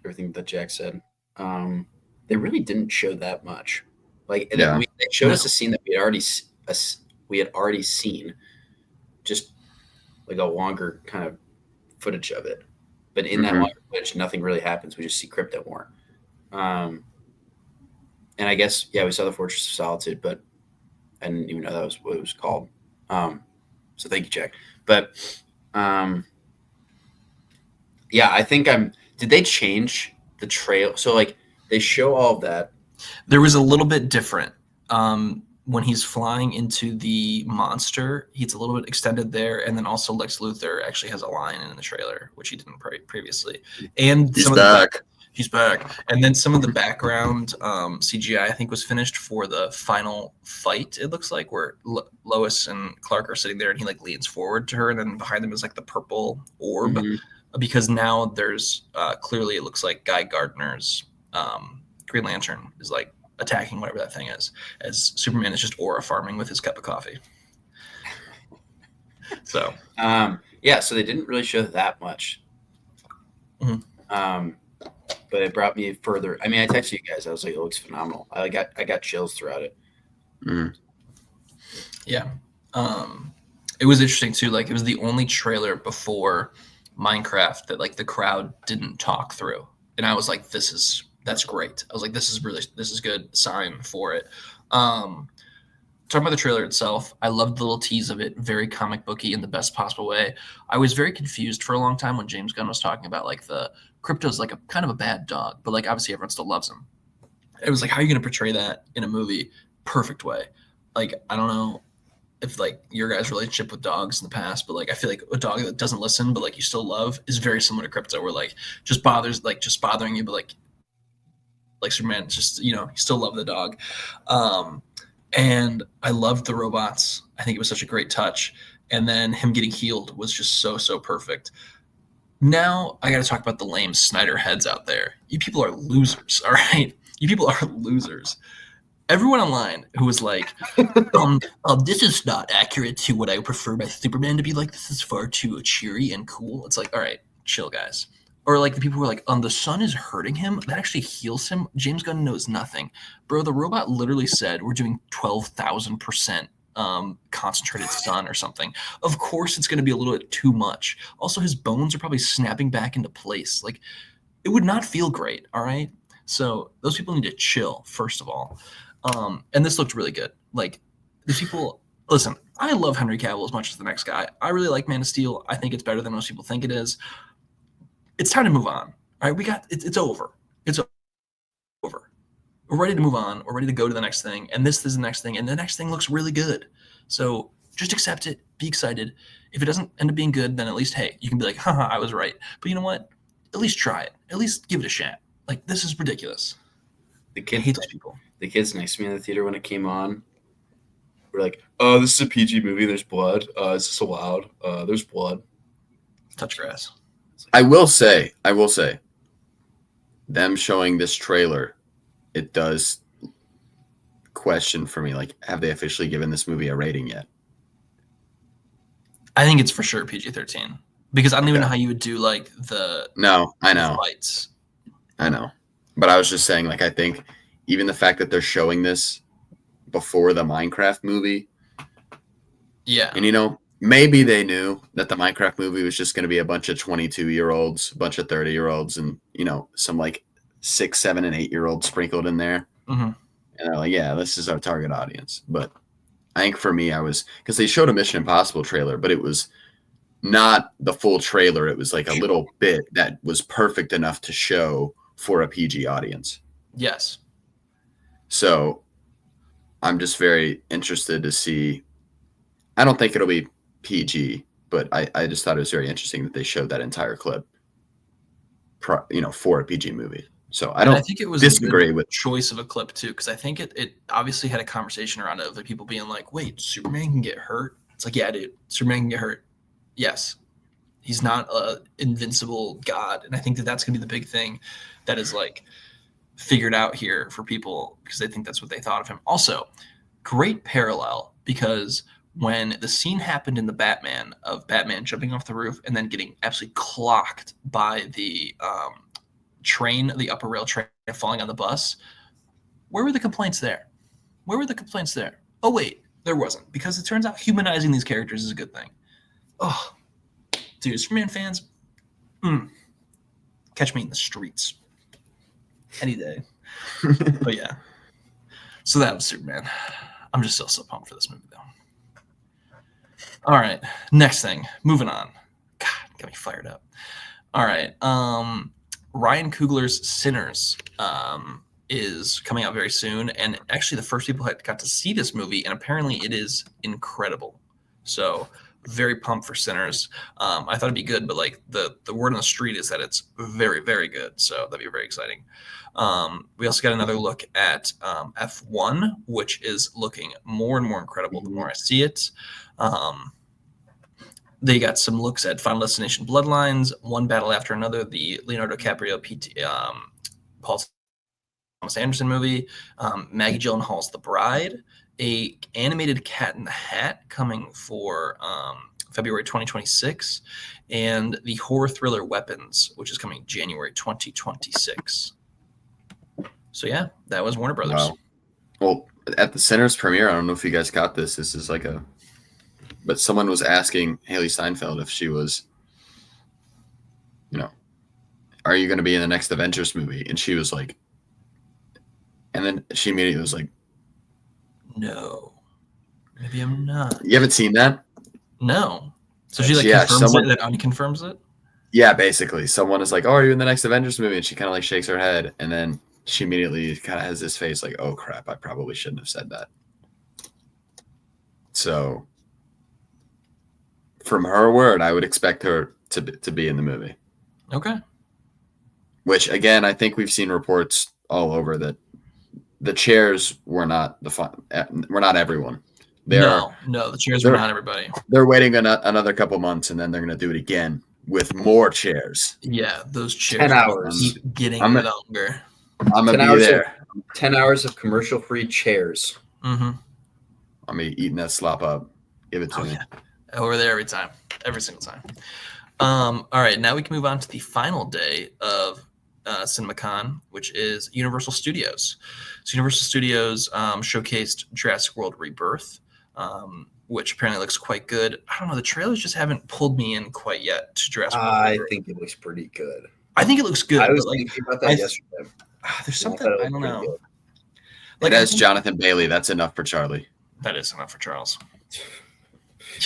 Speaker 8: everything that Jack said. They really didn't show that much. Like, they showed us a scene that we had already seen, just like a longer kind of footage of it. But in that longer footage, nothing really happens. We just see Crypto more. And I guess, we saw the Fortress of Solitude, but I didn't even know that was what it was called. So thank you, Jack. But I think did they change the trail? So like they show all of that.
Speaker 7: There was a little bit different. When he's flying into the monster, he's a little bit extended there. And then also Lex Luthor actually has a line in the trailer, which he didn't previously. And
Speaker 9: he's back.
Speaker 7: He's back. And then some of the background CGI, I think, was finished for the final fight, it looks like, where Lois and Clark are sitting there and he like leans forward to her. And then behind them is like the purple orb. Because now there's clearly, it looks like Guy Gardner's Green Lantern is like attacking whatever that thing is, as Superman is just aura farming with his cup of coffee. So
Speaker 8: so they didn't really show that much. But it brought me further. I mean, I texted you guys. I was like, it looks phenomenal. I got chills throughout it.
Speaker 7: Yeah. It was interesting too. Like, it was the only trailer before Minecraft that like the crowd didn't talk through. And I was like, that's great. I was like, this is good sign for it. Talking about the trailer itself, I loved the little tease of it, very comic booky in the best possible way. I was very confused for a long time when James Gunn was talking about like the Crypto's like a kind of a bad dog, but like obviously everyone still loves him. It was like, how are you going to portray that in a movie? Perfect way. Like, I don't know if like your guys' relationship with dogs in the past, but like I feel like a dog that doesn't listen but like you still love is very similar to Crypto, where like just bothering you, but like Superman, just, you still love the dog. And I loved the robots. I think it was such a great touch. And then him getting healed was just so perfect. Now I got to talk about the lame Snyder heads out there. You people are losers, all right? You people are losers. Everyone online who was like, this is not accurate to what I would prefer my Superman to be like. This is far too cheery and cool. It's like, all right, chill, guys. Or like the people who are like, the sun is hurting him. That actually heals him. James Gunn knows nothing. Bro, the robot literally said we're doing 12,000% concentrated sun or something. Of course it's going to be a little bit too much. Also, his bones are probably snapping back into place. Like, it would not feel great, all right? So those people need to chill, first of all. And this looked really good. Like, these people, listen, I love Henry Cavill as much as the next guy. I really like Man of Steel. I think it's better than most people think it is. It's time to move on. All right, it's over. It's over. We're ready to move on. We're ready to go to the next thing. And this is the next thing. And the next thing looks really good. So just accept it. Be excited. If it doesn't end up being good, then at least, hey, you can be like, haha, I was right. But you know what? At least try it. At least give it a shot. Like, this is ridiculous. I hate those people.
Speaker 8: The kids next to me in the theater when it came on were like, oh, this is a PG movie. There's blood. Is this allowed? There's blood.
Speaker 7: Touch grass.
Speaker 9: I will say, them showing this trailer, it does question for me, like, have they officially given this movie a rating yet?
Speaker 7: I think it's for sure PG-13 because I don't even know how you would do like
Speaker 9: No, I know.
Speaker 7: Fights.
Speaker 9: I know. But I was just saying, like, I think even the fact that they're showing this before the Minecraft movie.
Speaker 7: Yeah.
Speaker 9: And, maybe they knew that the Minecraft movie was just going to be a bunch of 22-year-olds, a bunch of 30-year-olds, and some like 6, 7, and 8-year-olds sprinkled in there.
Speaker 7: Mhm.
Speaker 9: And they're like, yeah, this is our target audience. But I think for me, because they showed a Mission Impossible trailer, but it was not the full trailer. It was like a little bit that was perfect enough to show for a PG audience.
Speaker 7: Yes.
Speaker 9: So I'm just very interested to see. I don't think it'll be PG, but I just thought it was very interesting that they showed that entire clip, for a PG movie. So I
Speaker 7: think it was
Speaker 9: disagree
Speaker 7: a good
Speaker 9: with
Speaker 7: choice of a clip too, because I think it obviously had a conversation around it of the people being like, "Wait, Superman can get hurt?" It's like, yeah, dude, Superman can get hurt. Yes, he's not a invincible god, and I think that's gonna be the big thing that is like figured out here for people because they think that's what they thought of him. Also, great parallel because when the scene happened in the Batman of Batman jumping off the roof and then getting absolutely clocked by the train, the upper rail train falling on the bus, where were the complaints there? Where were the complaints there? Oh, wait, there wasn't, because it turns out humanizing these characters is a good thing. Oh, dude, Superman fans, catch me in the streets any day. But yeah, so that was Superman. I'm just still so pumped for this movie, though. All right, next thing, moving on. God, got me fired up. All right, Ryan Coogler's Sinners is coming out very soon, and actually the first people got to see this movie, and apparently it is incredible. So very pumped for Sinners. I thought it'd be good, but like the word on the street is that it's very, very good. So that'd be very exciting. We also got another look at F1, which is looking more and more incredible the more I see it. They got some looks at Final Destination Bloodlines, One Battle After Another, the Leonardo DiCaprio, Paul Thomas Anderson movie, Maggie Gyllenhaal's The Bride, a animated Cat in the Hat coming for February 2026, and the horror thriller Weapons, which is coming January 2026. So yeah, that was Warner Brothers.
Speaker 9: Wow. Well, at the Sinners premiere, I don't know if you guys got this. This is like but someone was asking Haley Steinfeld if she was, are you going to be in the next Avengers movie? And she was like, and then she immediately was like,
Speaker 7: no, maybe I'm not.
Speaker 9: You haven't seen that?
Speaker 7: No. So she confirms it, then unconfirms it?
Speaker 9: Yeah, basically. Someone is like, oh, are you in the next Avengers movie? And she kind of like shakes her head. And then she immediately kind of has this face like, oh, crap, I probably shouldn't have said that. So from her word, I would expect her to be in the movie.
Speaker 7: Okay.
Speaker 9: Which, again, I think we've seen reports all over that the chairs were not we're not everyone.
Speaker 7: No, the chairs were not everybody.
Speaker 9: They're waiting another couple months, and then they're going to do it again with more chairs.
Speaker 7: Yeah, those chairs
Speaker 8: 10 hours.
Speaker 7: keep getting longer.
Speaker 9: I'm going to be there.
Speaker 8: 10 hours of commercial-free chairs.
Speaker 7: Mm-hmm.
Speaker 9: I'm going to be eating that slop up. Give it to me.
Speaker 7: Yeah. We're there every time. Every single time. All right, now we can move on to the final day of CinemaCon, which is Universal Studios. So Universal Studios showcased Jurassic World Rebirth, which apparently looks quite good. I don't know, the trailers just haven't pulled me in quite yet to Jurassic World Rebirth.
Speaker 8: I think it looks pretty good.
Speaker 7: I think it looks good.
Speaker 8: I was thinking about that yesterday.
Speaker 7: There's something, I don't know.
Speaker 9: Like, as Jonathan Bailey, that's enough for Charlie.
Speaker 7: That is enough for Charles.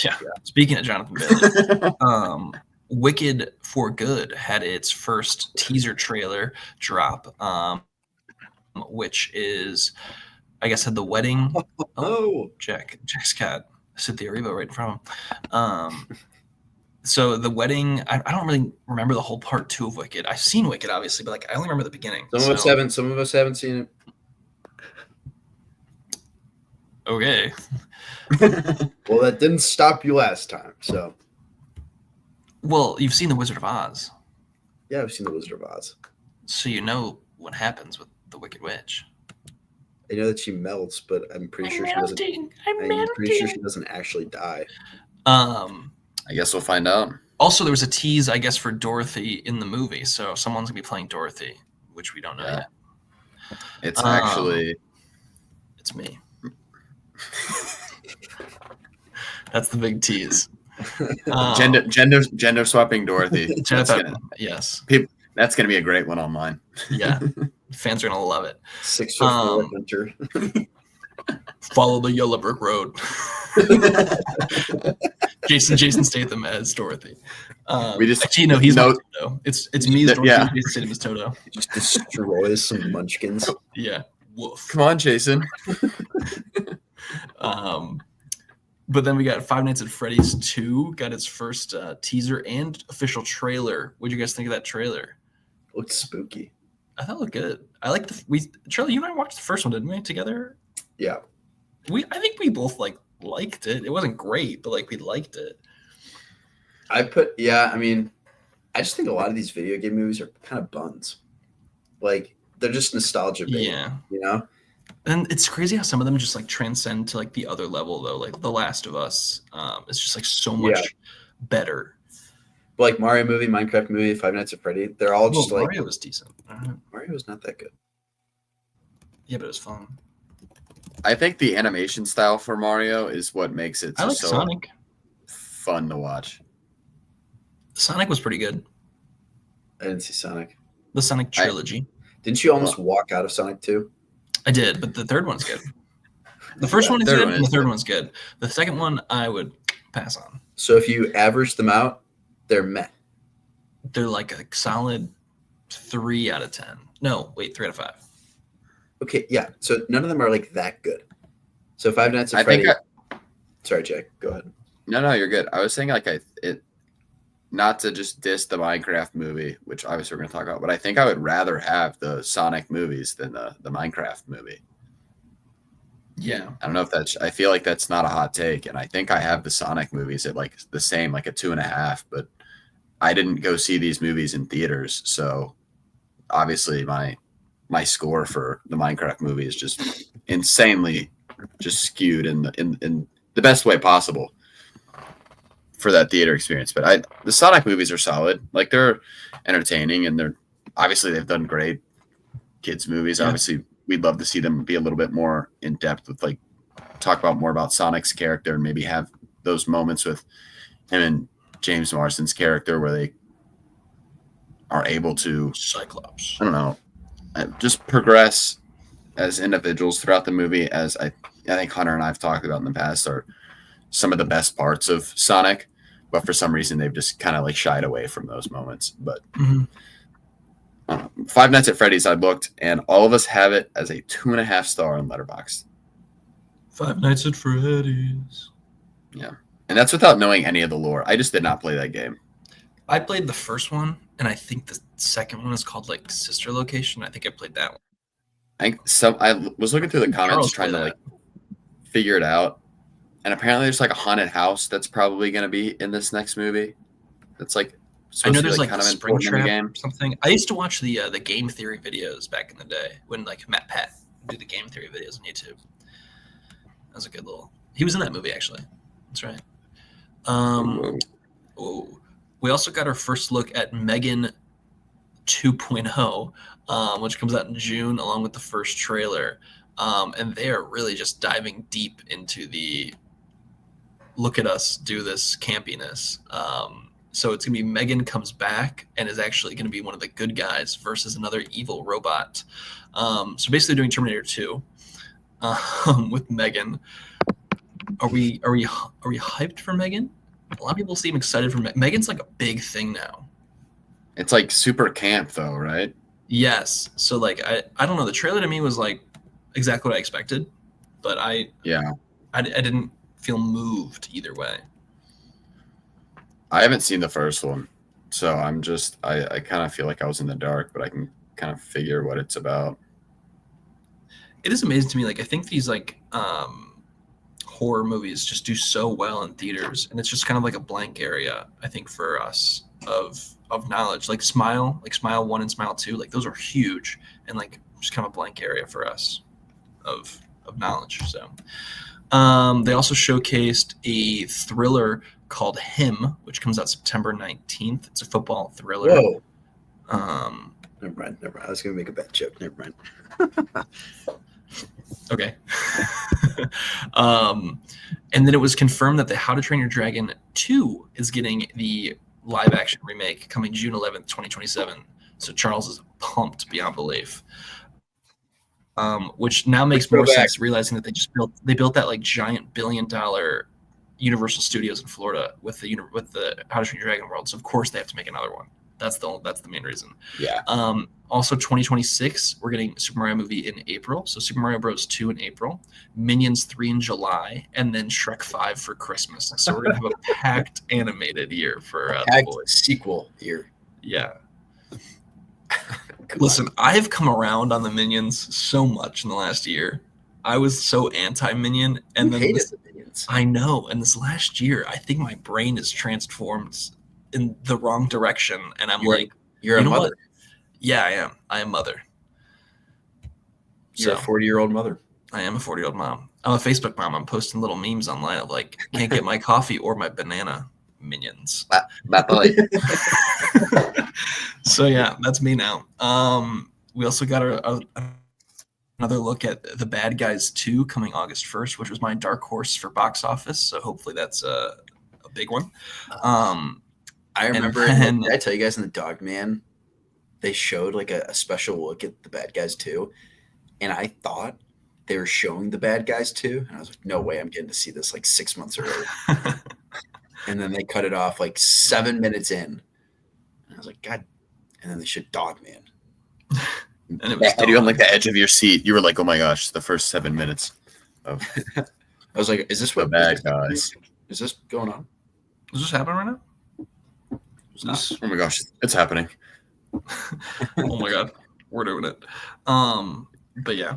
Speaker 7: Yeah. Speaking of Jonathan Bailey, Wicked for Good had its first teaser trailer drop, which is, I guess, had the wedding. Oh, Jack's got Cynthia Erivo right in front of him. So the wedding, I don't really remember the whole part 2 of Wicked. I've seen Wicked, obviously, but like I only remember the beginning.
Speaker 8: Some of us haven't seen it.
Speaker 7: Okay.
Speaker 8: Well, that didn't stop you last time, so.
Speaker 7: Well, you've seen The Wizard of Oz.
Speaker 8: Yeah, I've seen The Wizard of Oz.
Speaker 7: So you know what happens with the Wicked Witch.
Speaker 8: I know that she melts, but I'm pretty sure she doesn't. I'm pretty sure she doesn't actually die.
Speaker 9: I guess we'll find out.
Speaker 7: Also, there was a tease, I guess, for Dorothy in the movie. So someone's gonna be playing Dorothy, which we don't know yet.
Speaker 9: It's actually.
Speaker 7: It's me. That's the big tease.
Speaker 9: Gender swapping Dorothy.
Speaker 7: Yes.
Speaker 9: That's gonna be a great one online.
Speaker 7: Yeah. Fans are gonna love it.
Speaker 8: 6'4" Hunter.
Speaker 7: Follow the yellow brick road. Jason Statham as Dorothy. Actually, no, he's not Toto. It's me as Dorothy.
Speaker 9: Yeah.
Speaker 7: Jason Statham as Toto.
Speaker 8: He just destroys some munchkins.
Speaker 7: Yeah. Woof.
Speaker 9: Come on, Jason.
Speaker 7: But then we got Five Nights at Freddy's 2 got its first teaser and official trailer. What'd you guys think of that trailer?
Speaker 8: Looks spooky.
Speaker 7: I thought it looked good. I like Charlie, you and I watched the first one, didn't we, together?
Speaker 8: Yeah.
Speaker 7: I think we both liked it. It wasn't great, but we liked it.
Speaker 8: I just think a lot of these video game movies are kind of buns. They're just nostalgia bait.
Speaker 7: Yeah.
Speaker 8: You know?
Speaker 7: And it's crazy how some of them just transcend to the other level though. Like The Last of Us, it's just so much better.
Speaker 8: But Mario movie, Minecraft movie, Five Nights at Freddy, they're all just
Speaker 7: Mario was decent.
Speaker 8: Mario was not that good.
Speaker 7: Yeah, but it was fun.
Speaker 9: I think the animation style for Mario is what makes it
Speaker 7: I like
Speaker 9: so
Speaker 7: Sonic.
Speaker 9: fun to watch.
Speaker 7: Sonic was pretty good.
Speaker 8: I didn't see Sonic.
Speaker 7: The Sonic trilogy.
Speaker 8: Didn't you almost walk out of Sonic 2?
Speaker 7: I did, but the third one's good. The first one is good, and the third one's good. The second one, I would pass on.
Speaker 8: So if you average them out, they're meh.
Speaker 7: They're a solid 3 out of 10. No, wait, 3 out of 5.
Speaker 8: Okay, yeah. So none of them are that good. So Five Nights at Freddy. Sorry, Jack. Go ahead.
Speaker 9: No, you're good. I was saying not to just diss the Minecraft movie, which obviously we're going to talk about, but I think I would rather have the Sonic movies than the Minecraft movie.
Speaker 7: Yeah.
Speaker 9: I don't know if I feel like that's not a hot take. And I think I have the Sonic movies at the same, a 2.5, but I didn't go see these movies in theaters. So obviously my score for the Minecraft movie is just insanely just skewed in the best way possible for that theater experience. But the Sonic movies are solid. They're entertaining, and they've done great kids movies. Yeah. Obviously we'd love to see them be a little bit more in depth with talk about more about Sonic's character and maybe have those moments with him and James Marsden's character where they are able to
Speaker 7: Cyclops.
Speaker 9: I don't know, just progress as individuals throughout the movie, as I think Hunter and I've talked about in the past, are some of the best parts of Sonic, but for some reason they've just kind of shied away from those moments. But Five Nights at Freddy's, I looked, and all of us have it as a 2.5 star on Letterboxd.
Speaker 7: Five Nights at Freddy's.
Speaker 9: Yeah, and that's without knowing any of the lore. I just did not play that game.
Speaker 7: I played the first one, and I think the second one is called Sister Location. I think I played that one.
Speaker 9: I was looking through the comments trying to figure it out, and apparently there's a haunted house that's probably going to be in this next movie. That's
Speaker 7: I know there's kind of Spring Trap or something. I used to watch the game theory videos back in the day when Matt Pat would do the game theory videos on YouTube. That was a good little. He was in that movie actually. That's right. We also got our first look at Megan 2.0, which comes out in June along with the first trailer. And they are really just diving deep into the look at us do this campiness. So it's going to be Megan comes back and is actually going to be one of the good guys versus another evil robot. So basically doing Terminator 2 with Megan. Are we hyped for Megan? A lot of people seem excited for Megan's a big thing now.
Speaker 9: It's super camp though, right?
Speaker 7: Yes. So I don't know. The trailer to me was exactly what I expected, but I didn't feel moved either way.
Speaker 9: I haven't seen the first one, so I'm just I kind of feel like I was in the dark, but I can kind of figure what it's about.
Speaker 7: It is amazing to me. I think these horror movies just do so well in theaters, and it's just kind of a blank area, I think, for us of knowledge. Smile 1 and Smile 2, those are huge, and just kind of a blank area for us of knowledge. So they also showcased a thriller called Him, which comes out September 19th. It's a football thriller.
Speaker 8: Whoa. Never mind. I was gonna make a bad joke. Never mind.
Speaker 7: Okay. And then it was confirmed that the How to Train Your Dragon 2 is getting the live action remake coming June 11th, 2027. So Charles is pumped beyond belief. Which now makes more sense, realizing that they built that like giant $1 billion Universal Studios in Florida with the How to Train Your Dragon world. So of course they have to make another one. That's the main reason.
Speaker 9: Yeah.
Speaker 7: Also 2026, we're getting Super Mario movie in April. So Super Mario Bros. 2 in April, Minions 3 in July, and then Shrek 5 for Christmas. So we're gonna have a packed animated year for the boys.
Speaker 8: Sequel year.
Speaker 7: Yeah. Listen, I've come around on the Minions so much in the last year. I was so anti-Minion, and then
Speaker 8: the Minions.
Speaker 7: I know. And this last year, I think my brain is transformed in the wrong direction, and
Speaker 8: you're a mother.
Speaker 7: What? Yeah, I am. I am mother.
Speaker 8: You're a 40-year-old mother.
Speaker 7: I am a 40-year-old mom. I'm a Facebook mom. I'm posting little memes online of like, can't get my coffee or my banana. Minions. So yeah, that's me now. We also got another look at The Bad Guys 2 coming August 1st, which was my dark horse for box office. So hopefully that's a big one.
Speaker 8: I remember, did I tell you guys in the Dog Man, they showed like a special look at The Bad Guys 2, and I thought they were showing The Bad Guys 2, and I was like, no way, I'm getting to see this like 6 months early. And then they cut it off like 7 minutes in. And I was like, God. And then they showed Dog Man.
Speaker 9: And it was you on like the edge of your seat. You were like, oh my gosh, the first 7 minutes of
Speaker 8: I was like, is this what
Speaker 9: Bad Guys?
Speaker 8: Is this going on?
Speaker 7: Is this happening right now?
Speaker 9: Oh my gosh, it's happening.
Speaker 7: Oh my God. We're doing it. But yeah.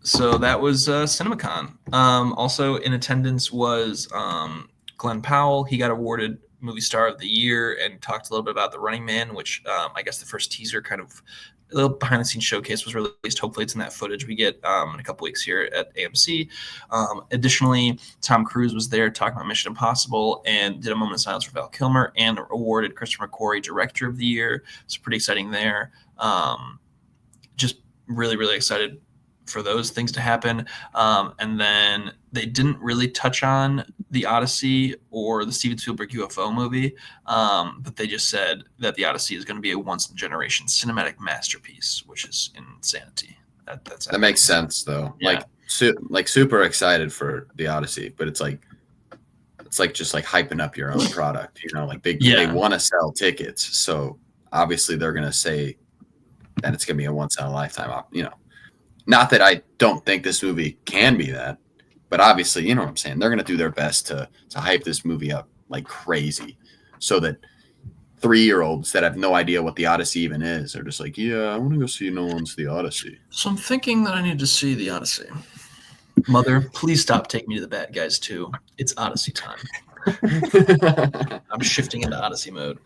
Speaker 7: So that was CinemaCon. Also in attendance was Glenn Powell. He got awarded Movie Star of the Year and talked a little bit about The Running Man, which I guess the first teaser, kind of a little behind the scenes showcase, was released. Hopefully it's in that footage we get in a couple weeks here at AMC. Additionally, Tom Cruise was there talking about Mission Impossible and did a moment of silence for Val Kilmer and awarded Christopher McQuarrie Director of the Year. It's pretty exciting there. Just really, really excited for those things to happen. And then they didn't really touch on the Odyssey or the Steven Spielberg UFO movie, but they just said that the Odyssey is going to be a once-in-a-generation cinematic masterpiece, which is insanity. That
Speaker 9: makes sense, though. Yeah. Like super excited for the Odyssey, but it's like just like hyping up your own product. You know, like they want to sell tickets, so obviously they're going to say that it's going to be a once-in-a-lifetime. You know. Not that I don't think this movie can be that, but obviously, you know what I'm saying? They're going to do their best to hype this movie up like crazy so that 3-year-olds that have no idea what the Odyssey even is are just like, yeah, I want to go see Nolan's The Odyssey.
Speaker 7: So I'm thinking that I need to see The Odyssey. Mother, please stop taking me to The Bad Guys 2. It's Odyssey time. I'm shifting into Odyssey mode.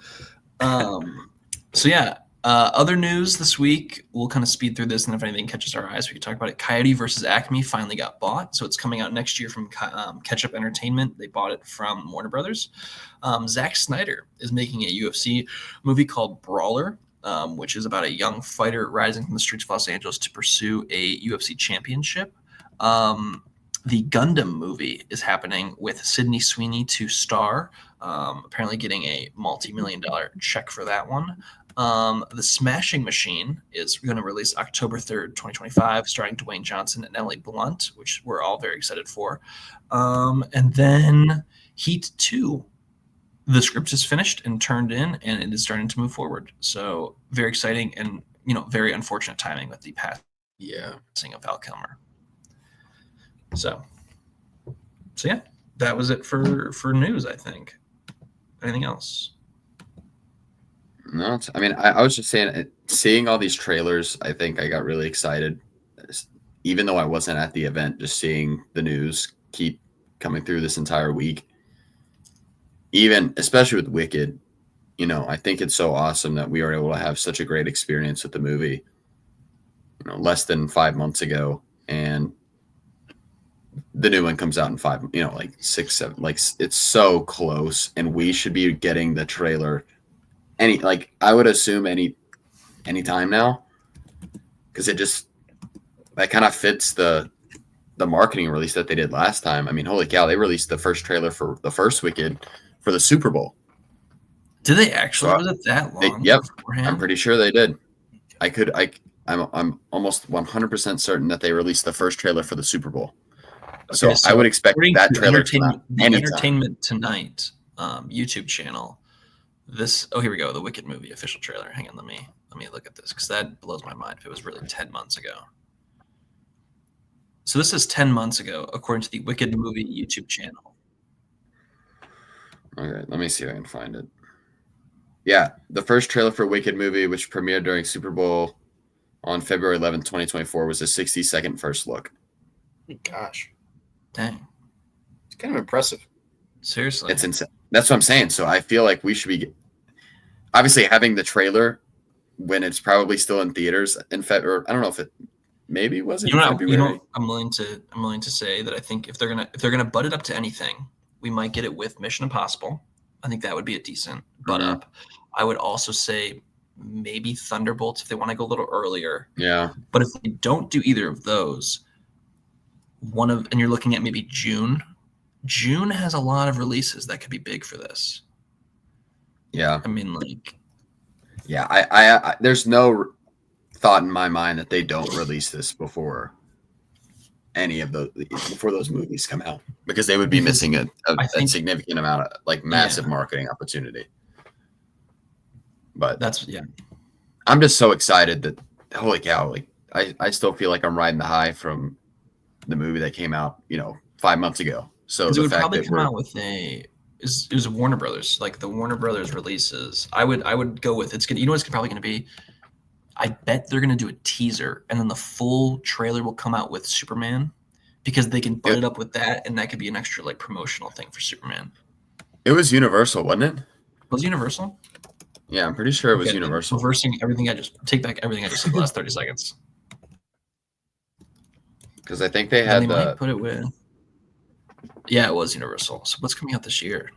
Speaker 7: So yeah. Other news this week, we'll kind of speed through this, and if anything catches our eyes, we can talk about it. Coyote versus Acme finally got bought, so it's coming out next year from Ketchup Entertainment. They bought it from Warner Brothers. Zack Snyder is making a UFC movie called Brawler, which is about a young fighter rising from the streets of Los Angeles to pursue a UFC championship. The Gundam movie is happening with Sydney Sweeney to star, apparently getting a multi-million-dollar check for that one. The Smashing Machine is going to release October 3rd, 2025, starring Dwayne Johnson and Emily Blunt, which we're all very excited for. And then Heat 2. The script is finished and turned in, and it is starting to move forward. So very exciting and, very unfortunate timing with the passing of Val Kilmer. So yeah, that was it for news, I think. Anything else?
Speaker 9: No, I was just saying, seeing all these trailers, I think I got really excited. Even though I wasn't at the event, just seeing the news keep coming through this entire week. Especially with Wicked, I think it's so awesome that we were able to have such a great experience with the movie, less than 5 months ago. And the new one comes out in 5, like 6, 7, like it's so close, and we should be getting the trailer I would assume any time now, because that kind of fits the marketing release that they did last time. I mean, holy cow, they released the first trailer for the first Wicked for the Super Bowl.
Speaker 7: Did they actually?
Speaker 9: So
Speaker 7: was it that long?
Speaker 9: Yep,
Speaker 7: beforehand?
Speaker 9: I'm pretty sure they did. I'm almost 100% certain that they released the first trailer for the Super Bowl. So I would expect that trailer to come out anytime.
Speaker 7: Entertainment Tonight YouTube channel. Here we go. The Wicked movie official trailer. Hang on, let me look at this because that blows my mind. If it was really 10 months ago. So this is 10 months ago, according to the Wicked movie YouTube channel.
Speaker 9: Okay, let me see if I can find it. Yeah, the first trailer for Wicked movie, which premiered during Super Bowl on February 11th, 2024, was a 60-second first look.
Speaker 8: Gosh.
Speaker 7: Dang.
Speaker 8: It's kind of impressive.
Speaker 7: Seriously.
Speaker 9: It's insane. That's what I'm saying. So I feel like we should be obviously having the trailer when it's probably still in theaters in February. I don't know if it maybe was in February.
Speaker 7: I'm willing to say that I think if they're gonna butt it up to anything, we might get it with Mission Impossible. I think that would be a decent butt up. I would also say maybe Thunderbolts if they want to go a little earlier.
Speaker 9: Yeah.
Speaker 7: But if they don't do either of those, and you're looking at maybe June. June has a lot of releases that could be big for this.
Speaker 9: Yeah.
Speaker 7: I mean, like.
Speaker 9: Yeah, I there's no thought in my mind that they don't release this before those movies come out, because they would be missing a significant amount of massive marketing opportunity. But I'm just so excited that holy cow, I still feel like I'm riding the high from the movie that came out 5 months ago. So
Speaker 7: it would probably come out with it was Warner Brothers, like the Warner Brothers releases. I would go with it's gonna. You know what it's probably gonna be. I bet they're gonna do a teaser, and then the full trailer will come out with Superman, because they can butt it up with that, and that could be an extra promotional thing for Superman.
Speaker 9: It was Universal, wasn't it?
Speaker 7: Was it Universal?
Speaker 9: Yeah, I'm pretty sure it was Universal.
Speaker 7: Reversing everything take back everything I just said the last 30 seconds.
Speaker 9: Because I think they had
Speaker 7: might put it with. Yeah, it was Universal. So what's coming out this year?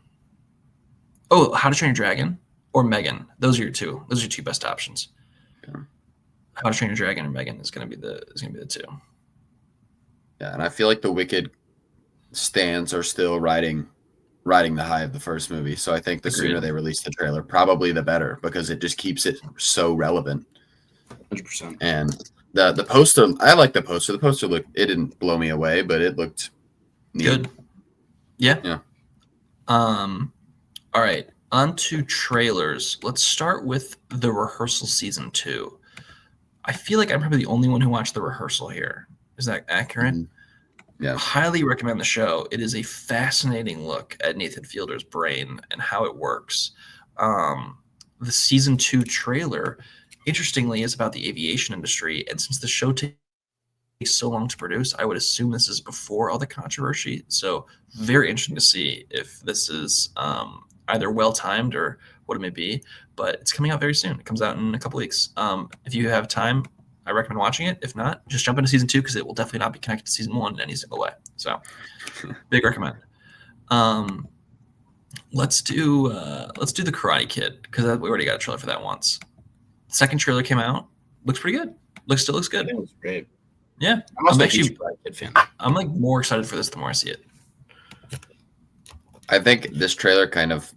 Speaker 7: Oh, How to Train Your Dragon or Megan. Those are your two. Those are your two best options. Yeah. How to Train Your Dragon or Megan is gonna be the two.
Speaker 9: Yeah, and I feel like the Wicked stands are still riding the high of the first movie. So I think the sooner they release the trailer, probably the better, because it just keeps it so relevant.
Speaker 8: 100%.
Speaker 9: And the poster, I like the poster. The poster it didn't blow me away, but it looked neat.
Speaker 7: Good. Yeah.
Speaker 9: Yeah.
Speaker 7: All right. On to trailers. Let's start with The Rehearsal Season 2. I feel like I'm probably the only one who watched The Rehearsal here. Is that accurate?
Speaker 9: Mm-hmm. Yeah.
Speaker 7: Highly recommend the show. It is a fascinating look at Nathan Fielder's brain and how it works. The Season 2 trailer, interestingly, is about the aviation industry. And since the show takes so long to produce, I would assume this is before all the controversy. So very interesting to see if this is either well-timed or what it may be. But it's coming out very soon. It comes out in a couple weeks. If you have time, I recommend watching it. If not, just jump into Season 2, because it will definitely not be connected to Season 1 in any single way. So big recommend. Let's do The Karate Kid, because we already got a trailer for that once. The second trailer came out. Looks pretty good. Still looks good.
Speaker 8: It was great.
Speaker 7: Yeah.
Speaker 8: I'm actually a Karate Kid fan.
Speaker 7: I'm more excited for this the more I see it.
Speaker 9: I think this trailer kind of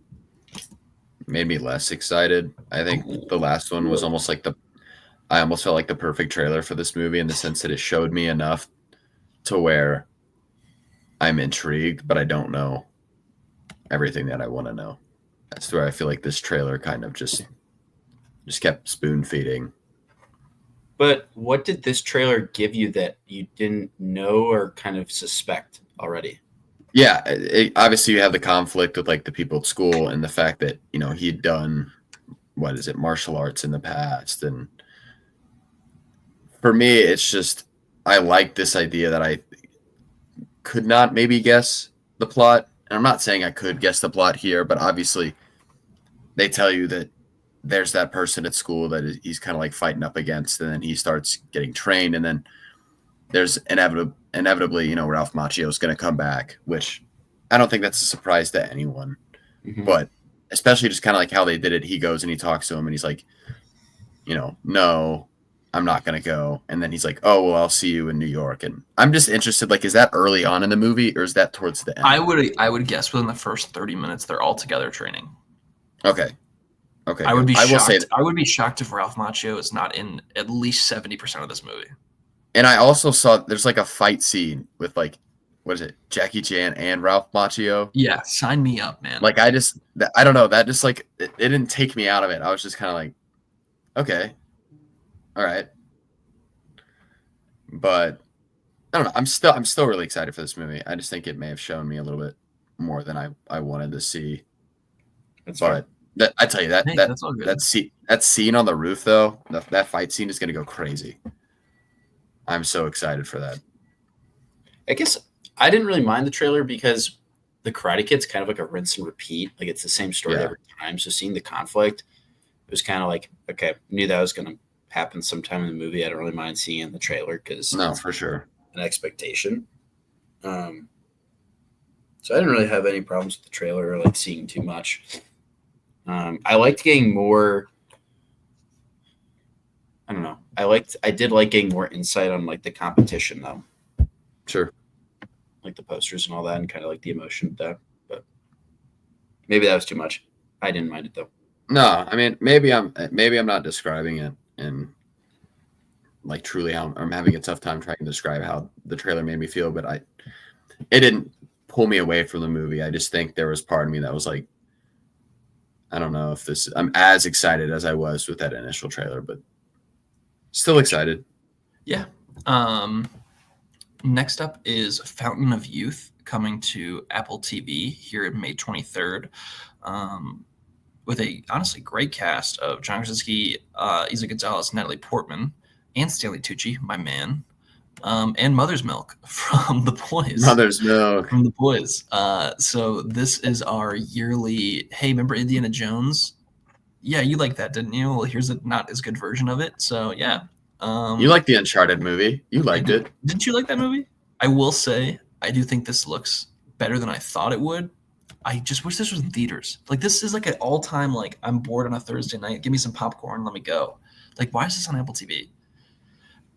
Speaker 9: made me less excited. I think the last one was almost I almost felt like the perfect trailer for this movie, in the sense that it showed me enough to where I'm intrigued, but I don't know everything that I want to know. That's where I feel like this trailer kind of just kept spoon feeding.
Speaker 8: But what did this trailer give you that you didn't know or kind of suspect already?
Speaker 9: Yeah, obviously you have the conflict with the people at school, and the fact that he'd done martial arts in the past, and for me it's just I like this idea that I could not maybe guess the plot, and I'm not saying I could guess the plot here, but obviously they tell you that there's that person at school that he's kind of fighting up against, and then he starts getting trained, and then there's inevitably, Ralph Macchio is going to come back, which I don't think that's a surprise to anyone. Mm-hmm. But especially just kind of how they did it. He goes and he talks to him, and he's like, no, I'm not gonna go. And then he's like, oh well, I'll see you in New York. And I'm just interested, like, is that early on in the movie or is that towards the end?
Speaker 7: I would guess within the first 30 minutes they're all together training.
Speaker 9: Okay. Okay.
Speaker 7: I would be
Speaker 9: I will say
Speaker 7: shocked. I would be shocked if Ralph Macchio is not in at least 70% of this movie.
Speaker 9: and I also saw there's like a fight scene with like, what is it, Jackie Chan and Ralph Macchio.
Speaker 7: Yeah, sign me up, man.
Speaker 9: Like I don't know, that just like it didn't take me out of it. I was just kind of like, okay, all right, but I don't know. I'm still really excited for this movie. I just think it may have shown me a little bit more than I wanted to see. But that I tell you
Speaker 7: that's all good.
Speaker 9: that scene on the roof though, that fight scene is gonna go crazy. I'm so excited for that.
Speaker 8: I guess I didn't really mind the trailer because the Karate Kid's kind of like a rinse and repeat. Like it's the same story every time. So seeing the conflict, it was kind of like, okay, knew that was going to happen sometime in the movie. I don't really mind seeing it in the trailer because
Speaker 9: no, for sure,
Speaker 8: an expectation. So I didn't really have any problems with the trailer or like seeing too much. I liked getting more. I don't know. I did like getting more insight on like the competition though.
Speaker 9: Sure.
Speaker 8: Like the posters and all that, and kind of like the emotion of that. But maybe that was too much. I didn't mind it though.
Speaker 9: No, I mean maybe I'm not describing it in like truly how I'm having a tough time trying to describe how the trailer made me feel, but it didn't pull me away from the movie. I just think there was part of me that was like, I don't know if I'm as excited as I was with that initial trailer, but still excited.
Speaker 7: Yeah. Next up is Fountain of Youth coming to Apple TV here in May 23rd. With a honestly great cast of John Krasinski, Isa Gonzalez, Natalie Portman, and Stanley Tucci, my man, and Mother's Milk from The Boys.
Speaker 9: Mother's Milk
Speaker 7: from The Boys. So this is our yearly. Hey, remember Indiana Jones? Yeah, you liked that, didn't you? Well, here's a not as good version of it. So yeah.
Speaker 9: You liked the Uncharted movie. You liked it.
Speaker 7: Didn't you like that movie? I will say, I do think this looks better than I thought it would. I just wish this was in theaters. Like, this is like an all-time, like, I'm bored on a Thursday night. Give me some popcorn. Let me go. Like, why is this on Apple TV?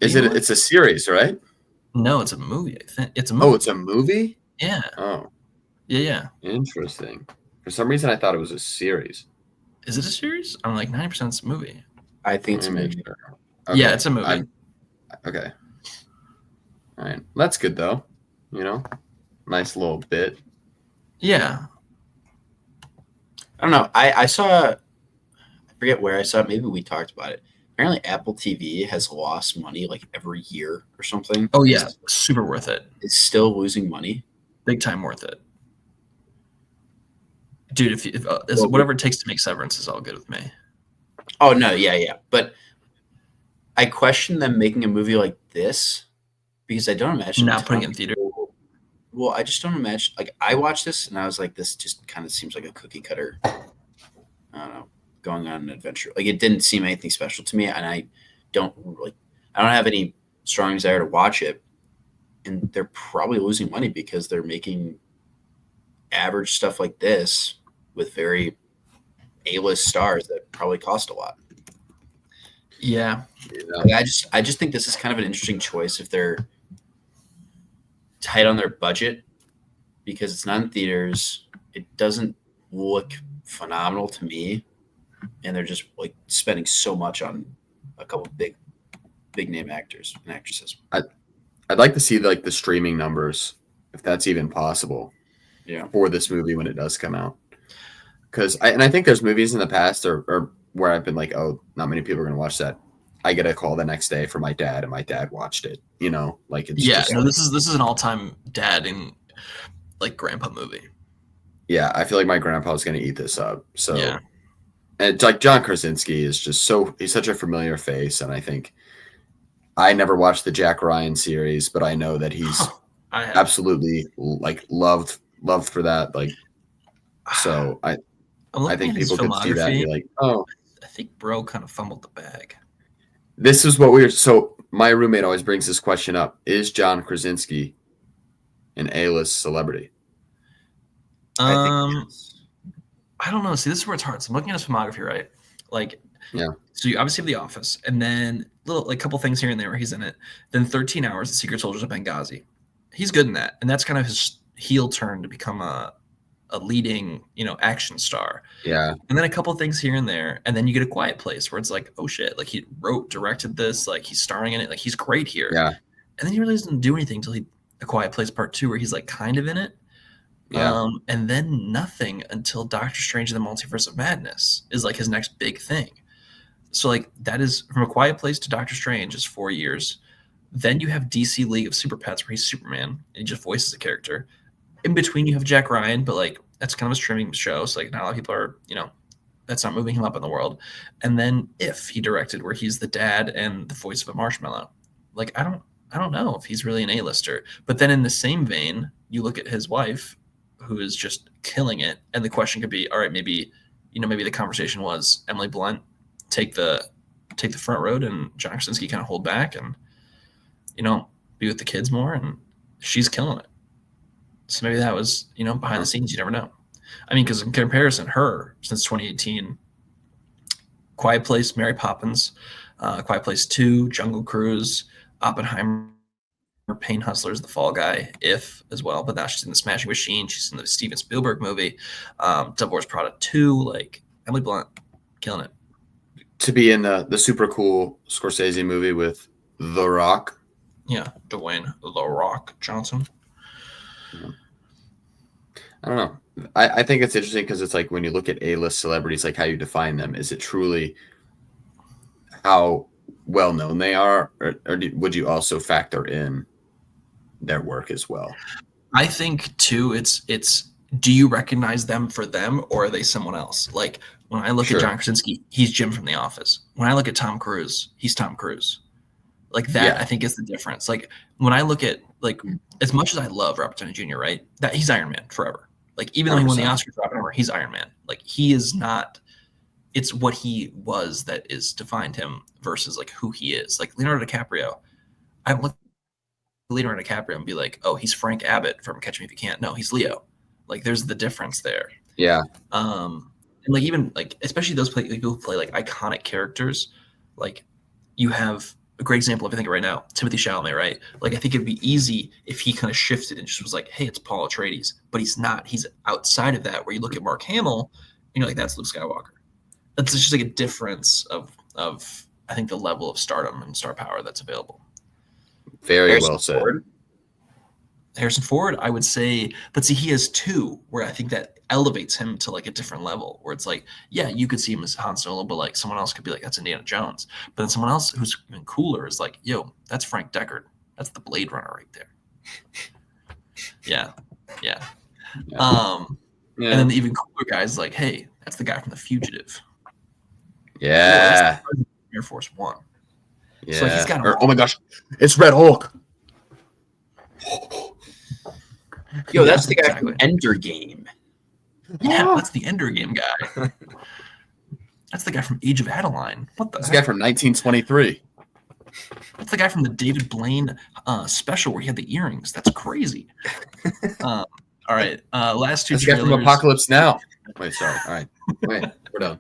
Speaker 9: It's a series, right?
Speaker 7: No, it's a movie. I think it's a movie.
Speaker 9: Oh, it's a movie?
Speaker 7: Yeah.
Speaker 9: Oh.
Speaker 7: Yeah.
Speaker 9: Interesting. For some reason, I thought it was a series.
Speaker 7: Is it a series? I'm like 90% it's a movie.
Speaker 8: I think it's a movie.
Speaker 7: Okay. Yeah, it's a movie.
Speaker 9: Okay. All right. That's good, though. You know? Nice little bit.
Speaker 7: Yeah.
Speaker 8: I don't know. I saw, I forget where I saw it. Maybe we talked about it. Apparently, Apple TV has lost money like every year or something.
Speaker 7: Oh, yeah. Super worth it.
Speaker 8: It's still losing money.
Speaker 7: Big time worth it. Dude, if whatever it takes to make Severance is all good with me.
Speaker 8: Oh, no. Yeah. But I question them making a movie like this because I don't imagine
Speaker 7: not putting it in theater.
Speaker 8: Well, I just don't imagine. Like, I watched this and I was like, this just kind of seems like a cookie cutter. I don't know, going on an adventure. Like, it didn't seem anything special to me, and I don't have any strong desire to watch it. And they're probably losing money because they're making average stuff like this with very A-list stars that probably cost a lot.
Speaker 7: Yeah.
Speaker 8: Like, I just think this is kind of an interesting choice if they're tight on their budget because it's not in theaters. It doesn't look phenomenal to me, and they're just like spending so much on a couple of big name actors and actresses.
Speaker 9: I'd like to see like the streaming numbers, if that's even possible.
Speaker 8: Yeah.
Speaker 9: For this movie when it does come out, because I think there's movies in the past or where I've been like, oh, not many people are gonna watch that. I get a call the next day from my dad, and my dad watched it. You know, like it's
Speaker 7: this is an all-time dad and like grandpa movie.
Speaker 9: Yeah, I feel like my grandpa's gonna eat this up. So,
Speaker 7: yeah.
Speaker 9: And it's like John Krasinski is just he's such a familiar face, and I think I never watched the Jack Ryan series, but I know that he's absolutely like loved for that. Like, so I think people could see that and be like, oh,
Speaker 7: I think bro kind of fumbled the bag.
Speaker 9: This is what so my roommate always brings this question up. Is John Krasinski an A-list celebrity?
Speaker 7: I don't know. See, this is where it's hard. So I'm looking at his filmography, right? Like,
Speaker 9: Yeah.
Speaker 7: So you obviously have The Office, and then little like couple things here and there where he's in it. Then 13 Hours, The Secret Soldiers of Benghazi. He's good in that, and that's kind of his heel turn to become a leading, action star.
Speaker 9: Yeah.
Speaker 7: And then a couple things here and there, and then you get A Quiet Place where it's like, oh shit, like he wrote, directed this, like he's starring in it, like he's great here.
Speaker 9: Yeah.
Speaker 7: And then he really doesn't do anything until A Quiet Place Part 2, where he's like kind of in it.
Speaker 9: Yeah.
Speaker 7: And then nothing until Doctor Strange and the Multiverse of Madness is like his next big thing. So like that is from A Quiet Place to Doctor Strange is 4 years. Then you have DC League of Super Pets where he's Superman and he just voices a character. In between you have Jack Ryan, but like that's kind of a streaming show. So like not a lot of people are, that's not moving him up in the world. And then If he directed where he's the dad and the voice of a marshmallow. Like I don't know if he's really an A-lister. But then in the same vein, you look at his wife, who is just killing it, and the question could be, all right, maybe the conversation was Emily Blunt take the front road and John Krasinski kind of hold back and be with the kids more, and she's killing it. So maybe that was behind the scenes. You never know. I mean, because in comparison, her since 2018, Quiet Place, Mary Poppins, Quiet Place 2, Jungle Cruise, Oppenheimer, Pain Hustlers, The Fall Guy, If as well. But now she's in The Smashing Machine. She's in the Steven Spielberg movie, Devil Wears Prada 2. Like Emily Blunt, killing it.
Speaker 9: To be in the super cool Scorsese movie with The Rock.
Speaker 7: Yeah, Dwayne The Rock Johnson.
Speaker 9: I don't know. I think it's interesting because it's like when you look at A-list celebrities, like how you define them. Is it truly how well known they are, or would you also factor in their work as well?
Speaker 7: I think too, it's do you recognize them for them, or are they someone else? Like when I look at John Krasinski, he's Jim from The Office. When I look at Tom Cruise, he's Tom Cruise. Like that, I think is the difference. Like when I look at like as much as I love Robert Downey Jr., right? That he's Iron Man forever. Like even though he won the Oscar for Oppenheimer, he's Iron Man. Like he is not. It's what he was that is defined him versus like who he is. Like Leonardo DiCaprio, I look at Leonardo DiCaprio and be like, oh, he's Frank Abbott from Catch Me If You Can. No, he's Leo. Like there's the difference there.
Speaker 9: Yeah.
Speaker 7: And like even like especially those people who play like iconic characters, like you have a great example of I think right now, Timothée Chalamet, right? Like I think it'd be easy if he kind of shifted and just was like, hey, it's Paul Atreides, but he's not. He's outside of that. Where you look at Mark Hamill, like that's Luke Skywalker. That's just like a difference of I think the level of stardom and star power that's available.
Speaker 9: Very well said.
Speaker 7: Harrison Ford, I would say, but see, he has two where I think that elevates him to like a different level where it's like, yeah, you could see him as Han Solo, but like someone else could be like, that's Indiana Jones. But then someone else who's even cooler is like, yo, that's Frank Deckard. That's the Blade Runner right there. Yeah. And then the even cooler guy is like, hey, that's the guy from The Fugitive.
Speaker 9: Yeah.
Speaker 7: Air Force One.
Speaker 9: Yeah.
Speaker 7: So like he's got
Speaker 9: oh my gosh, it's Red Hulk.
Speaker 8: Yo, that's the guy from Ender Game.
Speaker 7: Yeah, that's the Ender Game guy. That's the guy from Age of Adeline. What the?
Speaker 9: That's the guy from 1923.
Speaker 7: That's the guy from the David Blaine special where he had the earrings. That's crazy. All right, last two.
Speaker 9: That's the guy from Apocalypse Now. Wait, sorry. All right, wait, we're done.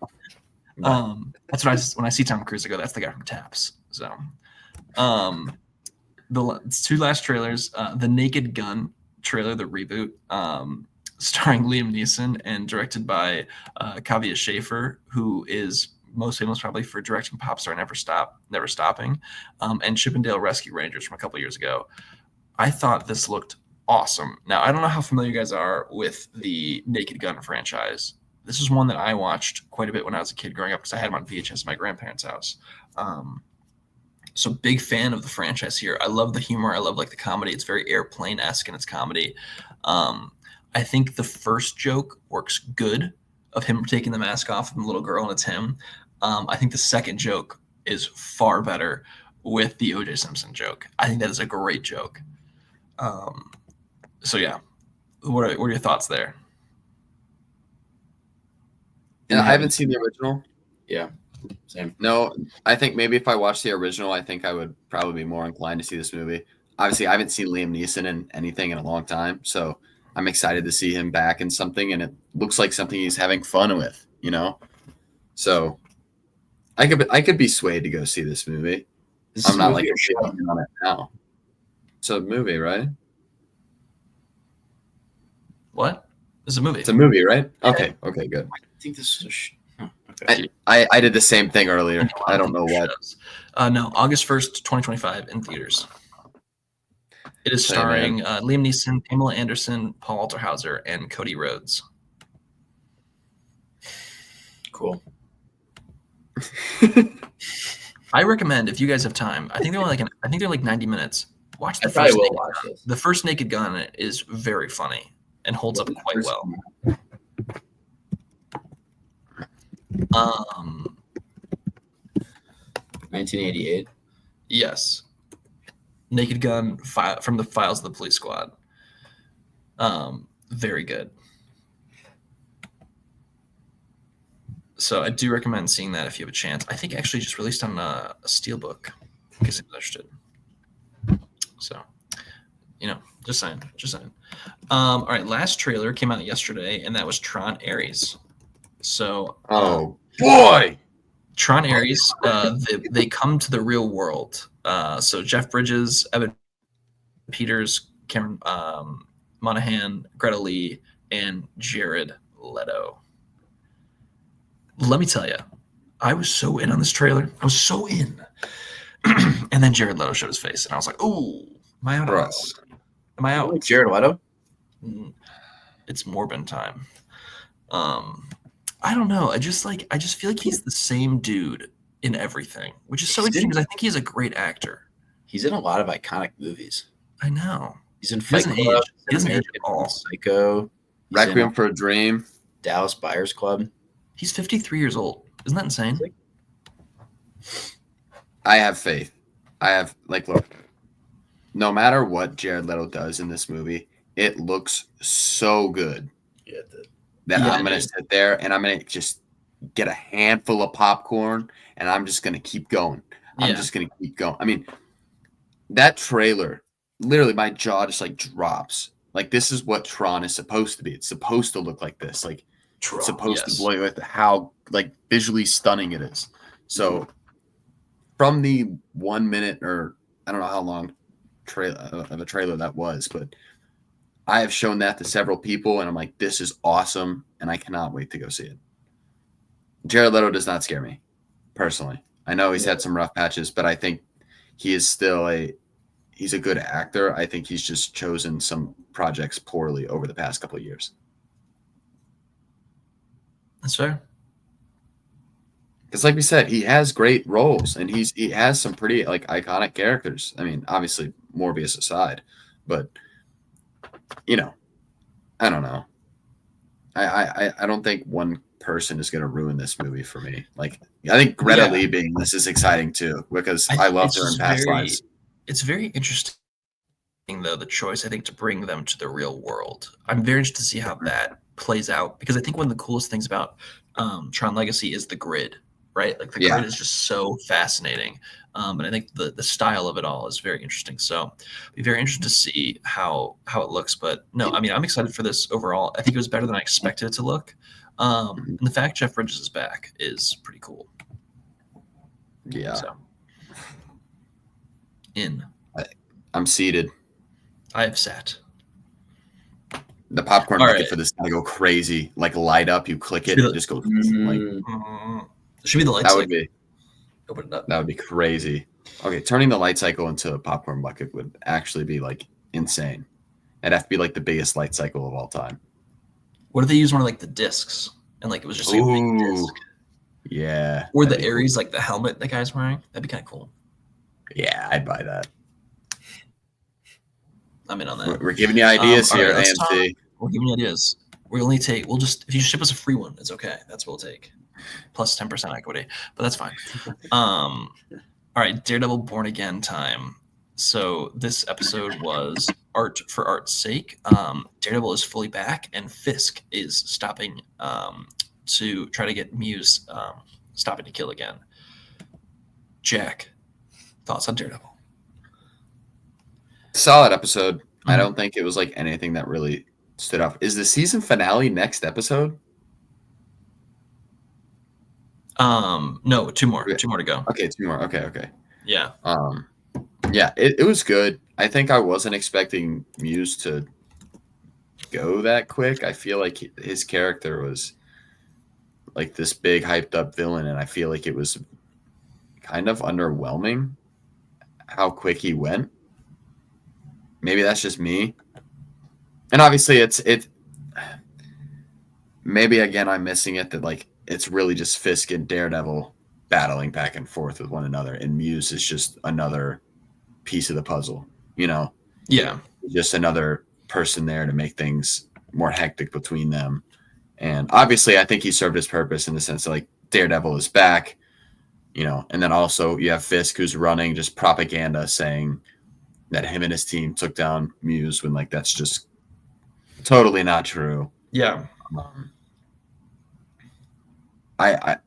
Speaker 7: That's what when I see Tom Cruise, I go, that's the guy from Taps. So, the two last trailers, the Naked Gun trailer, the reboot, starring Liam Neeson and directed by Kavya Schaefer, who is most famous probably for directing Popstar Never Stopping, and Chippendale Rescue Rangers from a couple years ago. I thought this looked awesome. Now, I don't know how familiar you guys are with the Naked Gun franchise. This is one that I watched quite a bit when I was a kid growing up because I had them on VHS at my grandparents' house. So big fan of the franchise here. I love the humor. I love like the comedy. It's very Airplane-esque in its comedy. I think the first joke works good of him taking the mask off of the little girl and it's him. I think the second joke is far better with the O.J. Simpson joke. I think that is a great joke. So yeah, what are your thoughts there?
Speaker 9: Yeah, I haven't seen the original. Yeah, same. No, I think maybe if I watched the original, I think I would probably be more inclined to see this movie. Obviously, I haven't seen Liam Neeson in anything in a long time, so I'm excited to see him back in something, and it looks like something he's having fun with, So I could be swayed to go see this movie.
Speaker 8: Is this
Speaker 9: I'm
Speaker 8: a
Speaker 9: not
Speaker 8: movie
Speaker 9: like
Speaker 8: or show?
Speaker 9: opinion on it now. It's a movie, right?
Speaker 7: What? It's a movie.
Speaker 9: It's a movie, right? Okay, good.
Speaker 8: I think this is okay.
Speaker 9: I did the same thing earlier. I don't know what.
Speaker 7: No, August 1st, 2025 in theaters. It is
Speaker 9: Hey,
Speaker 7: starring Liam Neeson, Pamela Anderson, Paul Alterhauser, and Cody Rhodes.
Speaker 8: Cool.
Speaker 7: I recommend if you guys have time. I think they're like 90 minutes. Watch the
Speaker 8: I probably
Speaker 7: first
Speaker 8: will
Speaker 7: Naked
Speaker 8: watch
Speaker 7: Gun.
Speaker 8: this.
Speaker 7: The first Naked Gun is very funny and holds up quite well.
Speaker 8: 1988.
Speaker 7: Yes. Naked Gun from the Files of the Police Squad. Very good. So I do recommend seeing that if you have a chance. I think actually just released on a Steelbook, in case you're interested. So, just saying. All right, last trailer came out yesterday, and that was Tron Ares. So,
Speaker 9: Oh boy!
Speaker 7: Tron Ares, they come to the real world. So Jeff Bridges, Evan Peters, Cameron Monaghan, Greta Lee, and Jared Leto. Let me tell you, I was so in on this trailer. I was so in. And then Jared Leto showed his face, and I was like, "Ooh, am I out of this? Am I out?"
Speaker 8: Jared Leto?
Speaker 7: It's Morbin time. I don't know. I just feel like he's the same dude in everything, which is so interesting because I think he's a great actor.
Speaker 8: He's in a lot of iconic movies.
Speaker 7: I know.
Speaker 8: He's in
Speaker 7: He
Speaker 8: Fight
Speaker 7: doesn't
Speaker 8: Club.
Speaker 7: age. He doesn't age at all.
Speaker 8: Psycho. He's
Speaker 9: Requiem
Speaker 8: in
Speaker 9: for a Dream.
Speaker 8: Dallas Buyers Club.
Speaker 7: He's 53 years old. Isn't that insane?
Speaker 9: I have faith. Look, no matter what Jared Leto does in this movie, it looks so good that I'm going to sit there and I'm going to just get a handful of popcorn and I'm just going to keep going. I'm just going to keep going. I mean, that trailer, literally my jaw just like drops. Like, this is what Tron is supposed to be. It's supposed to look like this. Like, it's supposed to blow you with how like visually stunning it is. So from the 1 minute, or I don't know how long of a trailer that was, but I have shown that to several people and I'm like, this is awesome. And I cannot wait to go see it. Jared Leto does not scare me personally. I know he's had some rough patches, but I think he is still he's a good actor. I think he's just chosen some projects poorly over the past couple of years.
Speaker 7: That's fair.
Speaker 9: Because like we said, he has great roles and he has some pretty like iconic characters. I mean, obviously Morbius aside, but I don't know. I don't think one person is going to ruin this movie for me. Like, I think Greta Lee being this is exciting too, because I loved her in past lives.
Speaker 7: It's very interesting though, the choice I think to bring them to the real world. I'm very interested to see how that plays out, because I think one of the coolest things about Tron Legacy is the grid, right? Like the grid is just so fascinating. And I think the style of it all is very interesting. So be very interested to see how it looks. But no, I mean, I'm excited for this overall. I think it was better than I expected it to look. And the fact Jeff Bridges is back is pretty cool.
Speaker 9: Yeah.
Speaker 7: So,
Speaker 9: I'm seated.
Speaker 7: I have sat.
Speaker 9: The popcorn bucket for this to go crazy, like light up. You click it, it just goes like.
Speaker 7: Should be the light
Speaker 9: That
Speaker 7: cycle.
Speaker 9: would be.
Speaker 7: Open it up.
Speaker 9: That would be crazy. Okay, turning the light cycle into a popcorn bucket would actually be like insane. It'd have to be like the biggest light cycle of all time.
Speaker 7: What if they use one of like the discs and like it was just like a big disc?
Speaker 9: Yeah.
Speaker 7: Or the Ares, like the helmet the guy's wearing. That'd be kind of cool.
Speaker 9: Yeah, I'd buy that.
Speaker 7: I'm in on that.
Speaker 9: We're giving you ideas here,
Speaker 7: right,
Speaker 9: AMC.
Speaker 7: We're giving you ideas. If you ship us a free one, it's okay. That's what we'll take. Plus 10% equity, but that's fine. All right, Daredevil Born Again time. So this episode was art for art's sake. Daredevil is fully back, and Fisk is stopping to try to get Muse stopping to kill again. Jack, thoughts on Daredevil?
Speaker 9: Solid episode. I don't think it was like anything that really stood out. Is the season finale next episode?
Speaker 7: No, two more to go.
Speaker 9: Okay, 2 more. Okay.
Speaker 7: Yeah.
Speaker 9: Yeah, it was good. I think I wasn't expecting Muse to go that quick. I feel like his character was like this big hyped up villain, and I feel like it was kind of underwhelming how quick he went. Maybe that's just me. And obviously it maybe again I'm missing it that like it's really just Fisk and Daredevil battling back and forth with one another, and Muse is just another piece of the puzzle, you know?
Speaker 7: Yeah.
Speaker 9: Just another person there to make things more hectic between them. And obviously I think he served his purpose in the sense that like Daredevil is back, you know, and then also you have Fisk who's running just propaganda saying that him and his team took down Muse when like that's just totally not true.
Speaker 7: Yeah.
Speaker 9: I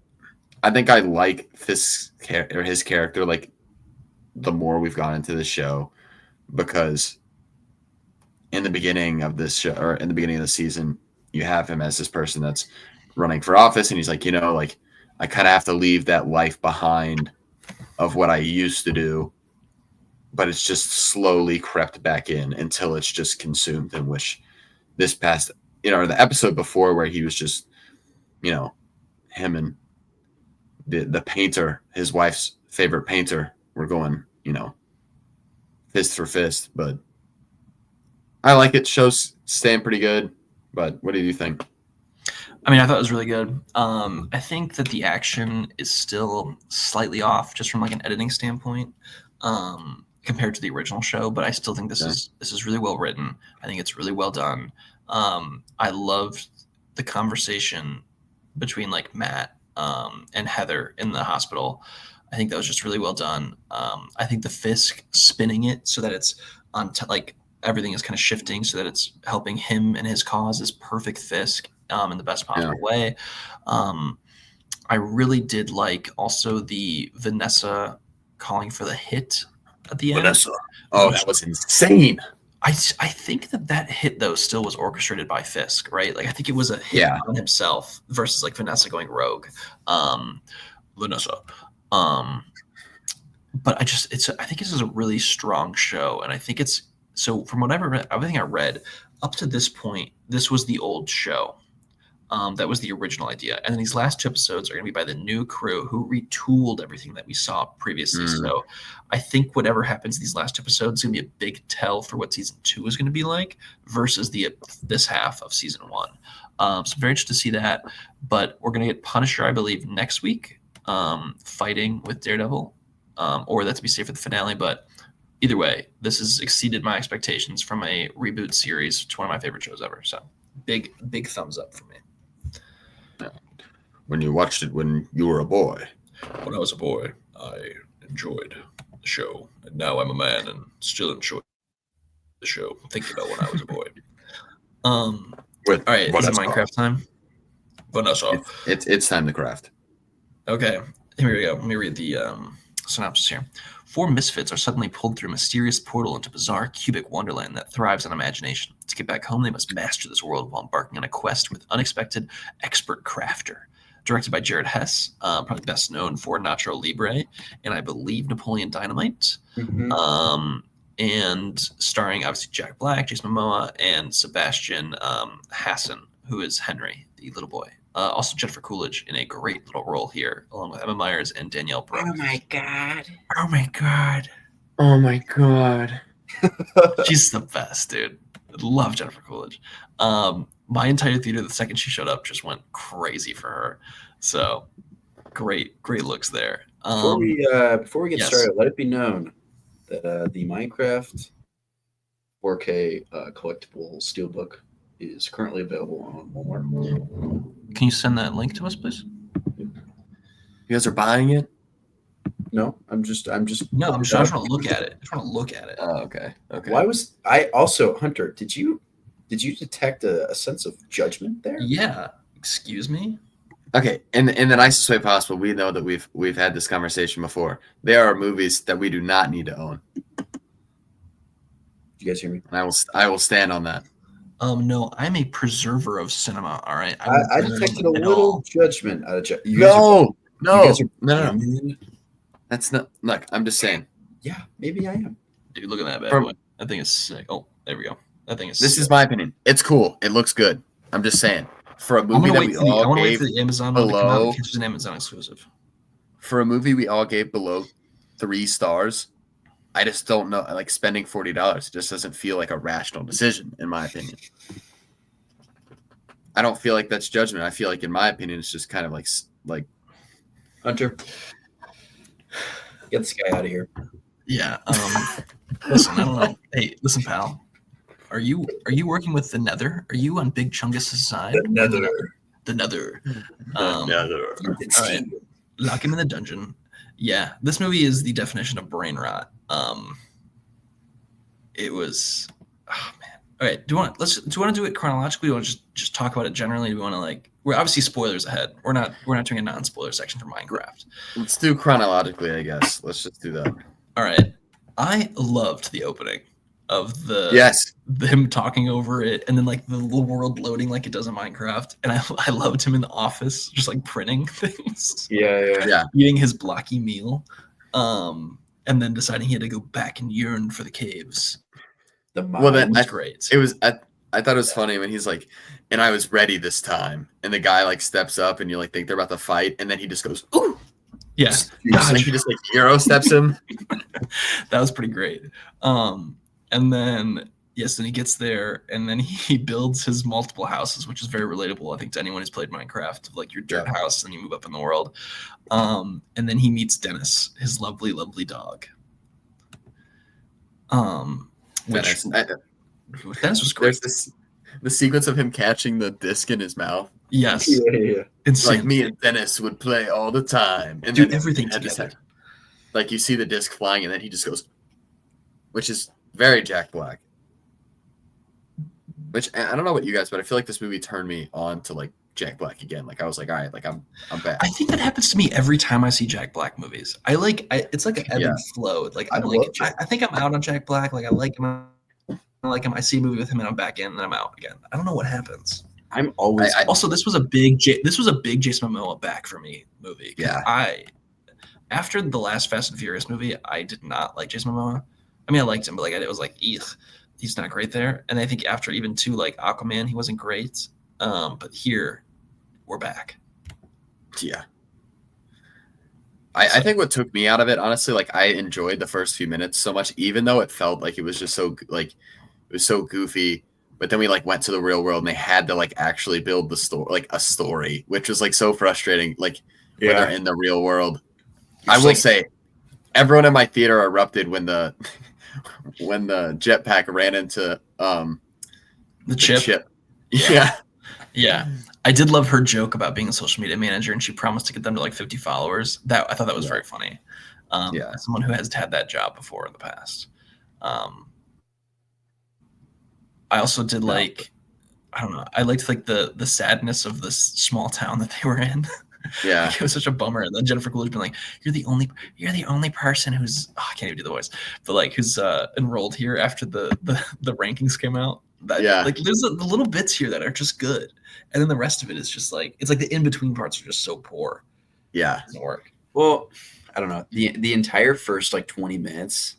Speaker 9: think I like Fisk's or his character like the more we've gone into the show, because in the beginning of this show or in the beginning of the season, you have him as this person that's running for office, and he's like, you know, like I kind of have to leave that life behind of what I used to do, but it's just slowly crept back in until it's just consumed. In which this past, you know, or the episode before where he was just, you know, him and the painter, his wife's favorite painter, were going, you know, fist for fist. But I like it. Show's staying pretty good. But what do you think?
Speaker 7: I mean, I thought it was really good. I think that the action is still slightly off just from like an editing standpoint, compared to the original show, but I still think this is really well written. I think it's really well done. I loved the conversation between like Matt and Heather in the hospital. I think that was just really well done. I think the Fisk spinning it so that it's on like everything is kind of shifting so that it's helping him and his cause is perfect Fisk in the best possible way. I really did like also the Vanessa calling for the hit at the end.
Speaker 9: Vanessa. Oh, that was insane.
Speaker 7: I think that hit though still was orchestrated by Fisk, right? Like I think it was a hit on himself versus like Vanessa going rogue. Vanessa. But I think this is a really strong show, and I think it's so from whatever everything I read up to this point, this was the old show. That was the original idea. And then these last 2 episodes are going to be by the new crew who retooled everything that we saw previously. So I think whatever happens these last 2 episodes is going to be a big tell for what season 2 is going to be like versus this half of season 1. So I'm very interested to see that. But we're going to get Punisher, I believe, next week, fighting with Daredevil, or that's to be safe for the finale. But either way, this has exceeded my expectations from a reboot series to one of my favorite shows ever. So big thumbs up for me.
Speaker 9: When you watched it when you were a boy.
Speaker 7: When I was a boy, I enjoyed the show. And now I'm a man and still enjoy the show. Thinking about when I was a boy. All right, is it Minecraft time? Vanessa.
Speaker 9: It's time to craft.
Speaker 7: Okay, here we go. Let me read the synopsis here. 4 misfits are suddenly pulled through a mysterious portal into bizarre cubic wonderland that thrives on imagination. To get back home, they must master this world while embarking on a quest with unexpected expert crafter. Directed by Jared Hess, probably best known for Nacho Libre, and I believe Napoleon Dynamite. And starring, obviously, Jack Black, Jason Momoa, and Sebastian Hassan, who is Henry, the little boy. Also Jennifer Coolidge in a great little role here, along with Emma Myers and Danielle Brooks.
Speaker 8: Oh, my God.
Speaker 7: Oh, my God.
Speaker 9: Oh, my God.
Speaker 7: She's the best, dude. I love Jennifer Coolidge. My entire theater, the second she showed up, just went crazy for her. So great looks there.
Speaker 8: Before we get started, let it be known that the Minecraft 4K collectible steelbook is currently available on Walmart.
Speaker 7: Can you send that link to us, please?
Speaker 9: You guys are buying it?
Speaker 8: No, I'm just.
Speaker 7: No, I just want to look at it.
Speaker 9: Oh, okay.
Speaker 8: Why was I also Hunter? Did you detect a sense of judgment there?
Speaker 7: Yeah. Excuse me.
Speaker 9: Okay, in the nicest way possible, we know that we've had this conversation before. There are movies that we do not need to own.
Speaker 8: Did you guys hear me?
Speaker 9: And I will stand on that.
Speaker 7: No, I'm a preserver of cinema. All right.
Speaker 8: I detected a little judgment out of you.
Speaker 9: No, No,
Speaker 8: You guys are
Speaker 9: no.
Speaker 8: genuine?
Speaker 9: That's not. Look, I'm just saying.
Speaker 8: Yeah, maybe I am.
Speaker 7: Dude, look at that bad
Speaker 9: From-
Speaker 7: boy. That thing is sick. Oh, there we go. That thing is
Speaker 9: This
Speaker 7: sick.
Speaker 9: is my opinion. It's cool. It looks good. I'm just saying. For a
Speaker 7: I'm
Speaker 9: movie
Speaker 7: gonna
Speaker 9: that
Speaker 7: wait
Speaker 9: we
Speaker 7: for the, I
Speaker 9: all
Speaker 7: want to wait
Speaker 9: gave
Speaker 7: for the Amazon one to come out
Speaker 9: below,
Speaker 7: because it's an Amazon exclusive.
Speaker 9: for a movie we all gave below 3 stars, I just don't know. Like spending $40, it just doesn't feel like a rational decision, in my opinion. I don't feel like that's judgment. I feel like, in my opinion, it's just kind of like
Speaker 8: Hunter, get this guy out of here.
Speaker 7: Yeah. Listen, I don't know. Hey, listen, pal. Are you working with the Nether? Are you on Big Chungus's side? The Nether. All right. Lock him in the dungeon. Yeah, this movie is the definition of brain rot. It was. Oh man. All right. Do you want to do it chronologically? Or do you want to just talk about it generally? Do we want to like? We're obviously spoilers ahead. We're not doing a non-spoiler section for Minecraft.
Speaker 9: let's do chronologically, I guess. Let's just do that.
Speaker 7: All right. I loved the opening of him talking over it, and then like the little world loading like it does in Minecraft. And I loved him in the office, just like printing things.
Speaker 8: Yeah.
Speaker 7: Eating his blocky meal. And then deciding he had to go back and yearn for the caves.
Speaker 9: Well, then
Speaker 7: That's great.
Speaker 9: It was. I thought it was funny when he's like, "And I was ready this time," and the guy like steps up, and you like think they're about to fight, and then he just goes, "Ooh!"
Speaker 7: Yeah,
Speaker 9: and he just like Euro steps him.
Speaker 7: That was pretty great. And then then he gets there, and then he builds his multiple houses, which is very relatable, I think, to anyone who's played Minecraft. Like your dirt house, and you move up in the world. And then he meets Dennis, his lovely, lovely dog. Dennis was great.
Speaker 9: There's the sequence of him catching the disc in his mouth.
Speaker 7: Yes.
Speaker 8: Yeah.
Speaker 9: It's like me and Dennis would play all the time. And
Speaker 7: do
Speaker 9: then
Speaker 7: everything together.
Speaker 9: Like you see the disc flying, and then he just goes, which is very Jack Black. Which I don't know about you guys, but I feel like this movie turned me on to like Jack Black again. Like I was like, all right, like I'm back.
Speaker 7: I think that happens to me every time I see Jack Black movies. It's like an ebb and flow. Like I think I'm out on Jack Black. Like I like him. I see a movie with him and I'm back in, and then I'm out again. I don't know what happens.
Speaker 8: I'm always
Speaker 7: also this was a big Jason Momoa back for me movie.
Speaker 9: Yeah.
Speaker 7: After the last Fast and Furious movie, I did not like Jason Momoa. I mean, I liked him, but like it was like, he's not great there. And I think after even like Aquaman, he wasn't great. But here, we're back.
Speaker 9: Yeah. I think what took me out of it, honestly, like I enjoyed the first few minutes so much, even though it felt like it was just so like it was so goofy. But then we like went to the real world, and they had to like actually build the story, like a story, which was like so frustrating. Like when they're in the real world. I will say, everyone in my theater erupted when the jetpack ran into
Speaker 7: the chip. Yeah. I did love her joke about being a social media manager, and she promised to get them to like 50 followers. I thought that was very funny. As someone who has had that job before in the past. I also did like, I don't know. I liked like the sadness of this small town that they were in.
Speaker 9: Yeah.
Speaker 7: Like, it was such a bummer. And then Jennifer Coolidge been like, you're the only person who's I can't even do the voice, but like who's enrolled here after the rankings came out. Like there's the little bits here that are just good. And then the rest of it is just like, it's like the in-between parts are just so poor.
Speaker 9: Yeah.
Speaker 7: It doesn't work.
Speaker 8: Well, I don't know. The entire first like 20 minutes,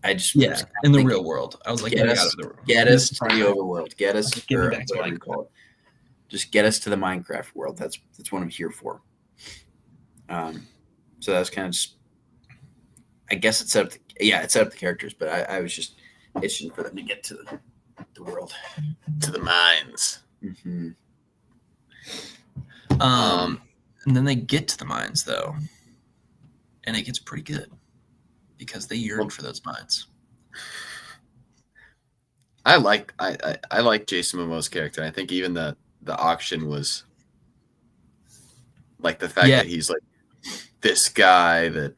Speaker 8: I just
Speaker 7: in the real world. I was like,
Speaker 8: get us to the overworld. Get us
Speaker 7: get me back to Minecraft.
Speaker 8: Just get us to the Minecraft world. That's what I'm here for. So that's kind of just, I guess it set up the characters, but I was just itching for them to get to the world,
Speaker 9: to the mines.
Speaker 8: Mm-hmm.
Speaker 7: And then they get to the mines though, and it gets pretty good because they yearn for those mines.
Speaker 9: I like Jason Momoa's character. I think even the auction was like the fact that he's like this guy that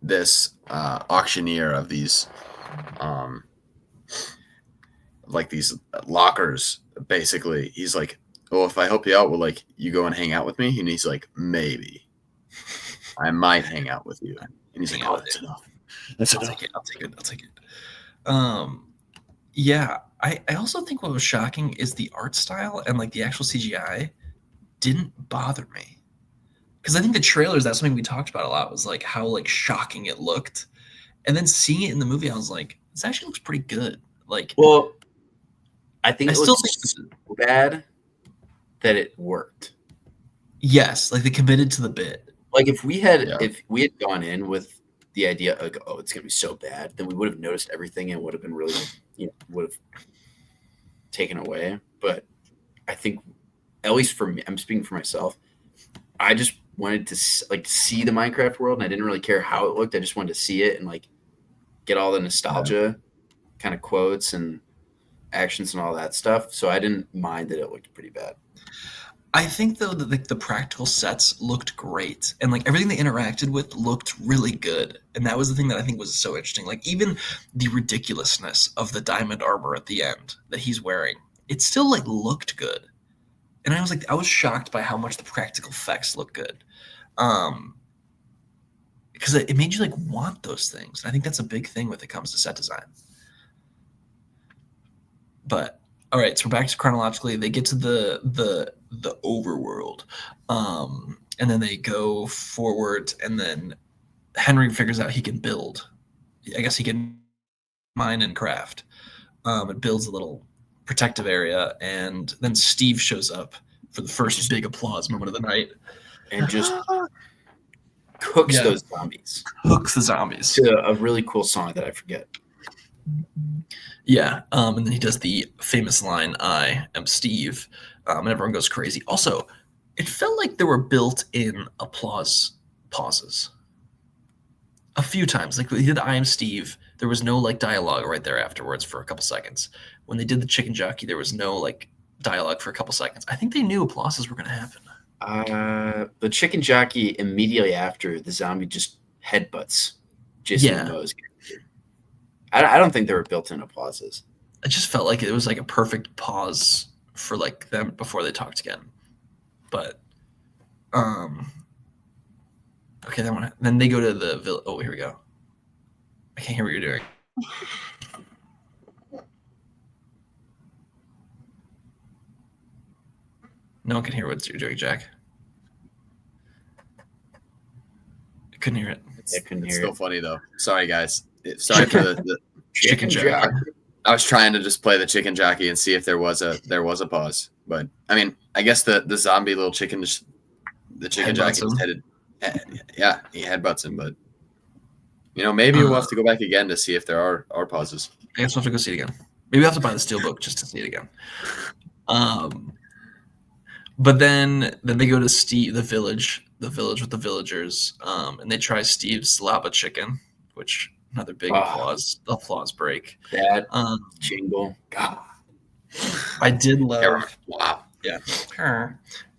Speaker 9: this auctioneer of these like these lockers. Basically, he's like, oh, if I help you out, will like you go and hang out with me? And he's like, maybe I might hang out with you. And he's like, oh, that's enough.
Speaker 7: I'll take it. Yeah. I also think what was shocking is the art style and like the actual CGI didn't bother me. Because I think the trailers, that's something we talked about a lot, was like how like shocking it looked. And then seeing it in the movie, I was like, this actually looks pretty good. Like,
Speaker 8: well, I think
Speaker 7: I
Speaker 8: it
Speaker 7: still
Speaker 8: looks so bad that it worked.
Speaker 7: Yes, like they committed to the bit.
Speaker 8: Like if we had gone in with the idea like, oh, it's gonna be so bad, then we would have noticed everything and would have been really, would have taken away. But I think, at least for me, I'm speaking for myself, I just wanted to see the Minecraft world, and I didn't really care how it looked. I just wanted to see it and like get all the nostalgia kind of quotes and actions and all that stuff. So I didn't mind that it looked pretty bad.
Speaker 7: I think though that the practical sets looked great, and like everything they interacted with looked really good, and that was the thing that I think was so interesting. Like even the ridiculousness of the diamond armor at the end that he's wearing, it still like looked good, and I was shocked by how much the practical effects look good, because it made you like want those things. And I think that's a big thing when it comes to set design. But all right, so we're back to chronologically. They get to the overworld, and then they go forward, and then Henry figures out he can build. I guess he can mine and craft. It builds a little protective area, and then Steve shows up for the first big applause moment of the night,
Speaker 8: and just cooks those zombies.
Speaker 7: Cooks the zombies
Speaker 8: to a really cool song that I forget.
Speaker 7: Yeah, and then he does the famous line, "I am Steve," and everyone goes crazy. Also, it felt like there were built-in applause pauses a few times. Like he did "I am Steve," there was no like dialogue right there afterwards for a couple seconds. When they did the chicken jockey, there was no like dialogue for a couple seconds. I think they knew applauses were going to happen.
Speaker 8: The chicken jockey immediately after the zombie just headbutts Jason Momoa's character. I don't think there were built-in applauses.
Speaker 7: I just felt like it was like a perfect pause for like them before they talked again. But okay, then they go to the village. Oh, here we go. I can't hear what you're doing. No one can hear what you're doing, Jack. I couldn't hear it.
Speaker 9: It's still funny though. Sorry, guys. Sorry for the
Speaker 7: chicken jockey.
Speaker 9: I was trying to just play the chicken jockey and see if there was a pause. But I mean, I guess the zombie little chicken, the chicken jockey is headed. Yeah, he headbutts him, but maybe we'll have to go back again to see if there are pauses.
Speaker 7: I guess we'll have to go see it again. Maybe we'll have to buy the steelbook just to see it again. But then they go to the village with the villagers, and they try Steve's lava chicken, which another big applause break.
Speaker 8: That jingle, God,
Speaker 7: I did love.
Speaker 8: Wow,
Speaker 7: yeah.